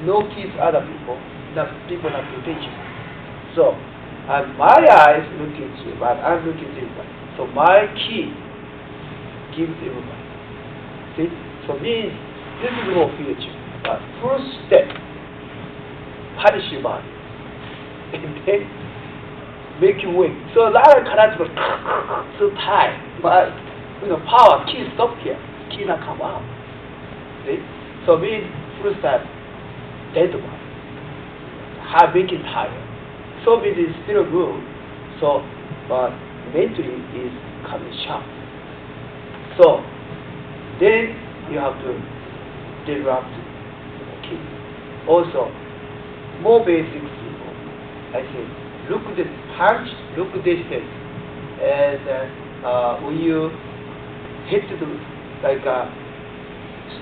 notice other people, that people have to teach you. So, and my eyes looking at you, but I'm looking at everybody. So my key gives everybody. See? So means this is more future. But first step, punish your body. And then make you win. So a lot of karate was so tight. But power, key stop here. Key not come out. See? So means first step, dead body. Have making tired. So it is still good. So but mentally is coming sharp. So then you have to develop the key. Also, more basic simple. I say, look at the punch, look at distance. And when you hit the like a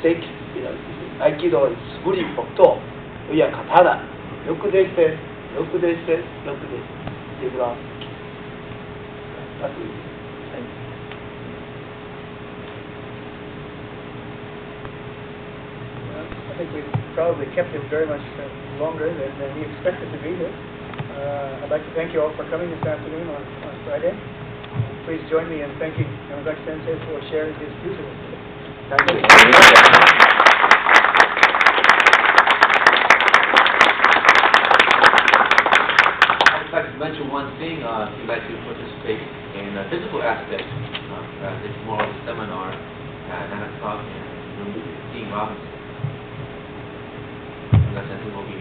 stake, Aikido is very important. We are katana. Look at distance, look at distance, look at distance. Develop the key. That's it. Thank you. I think we probably kept him very much longer than he expected to be here. I'd like to thank you all for coming this afternoon on Friday. Please join me in thanking Yamazaki Sensei for sharing his views with us today. Thank you. I'd like to mention one thing. If you'd like to participate in a physical aspect, it's more of a seminar at 9 o'clock in room 15 Robinson. Sensei will be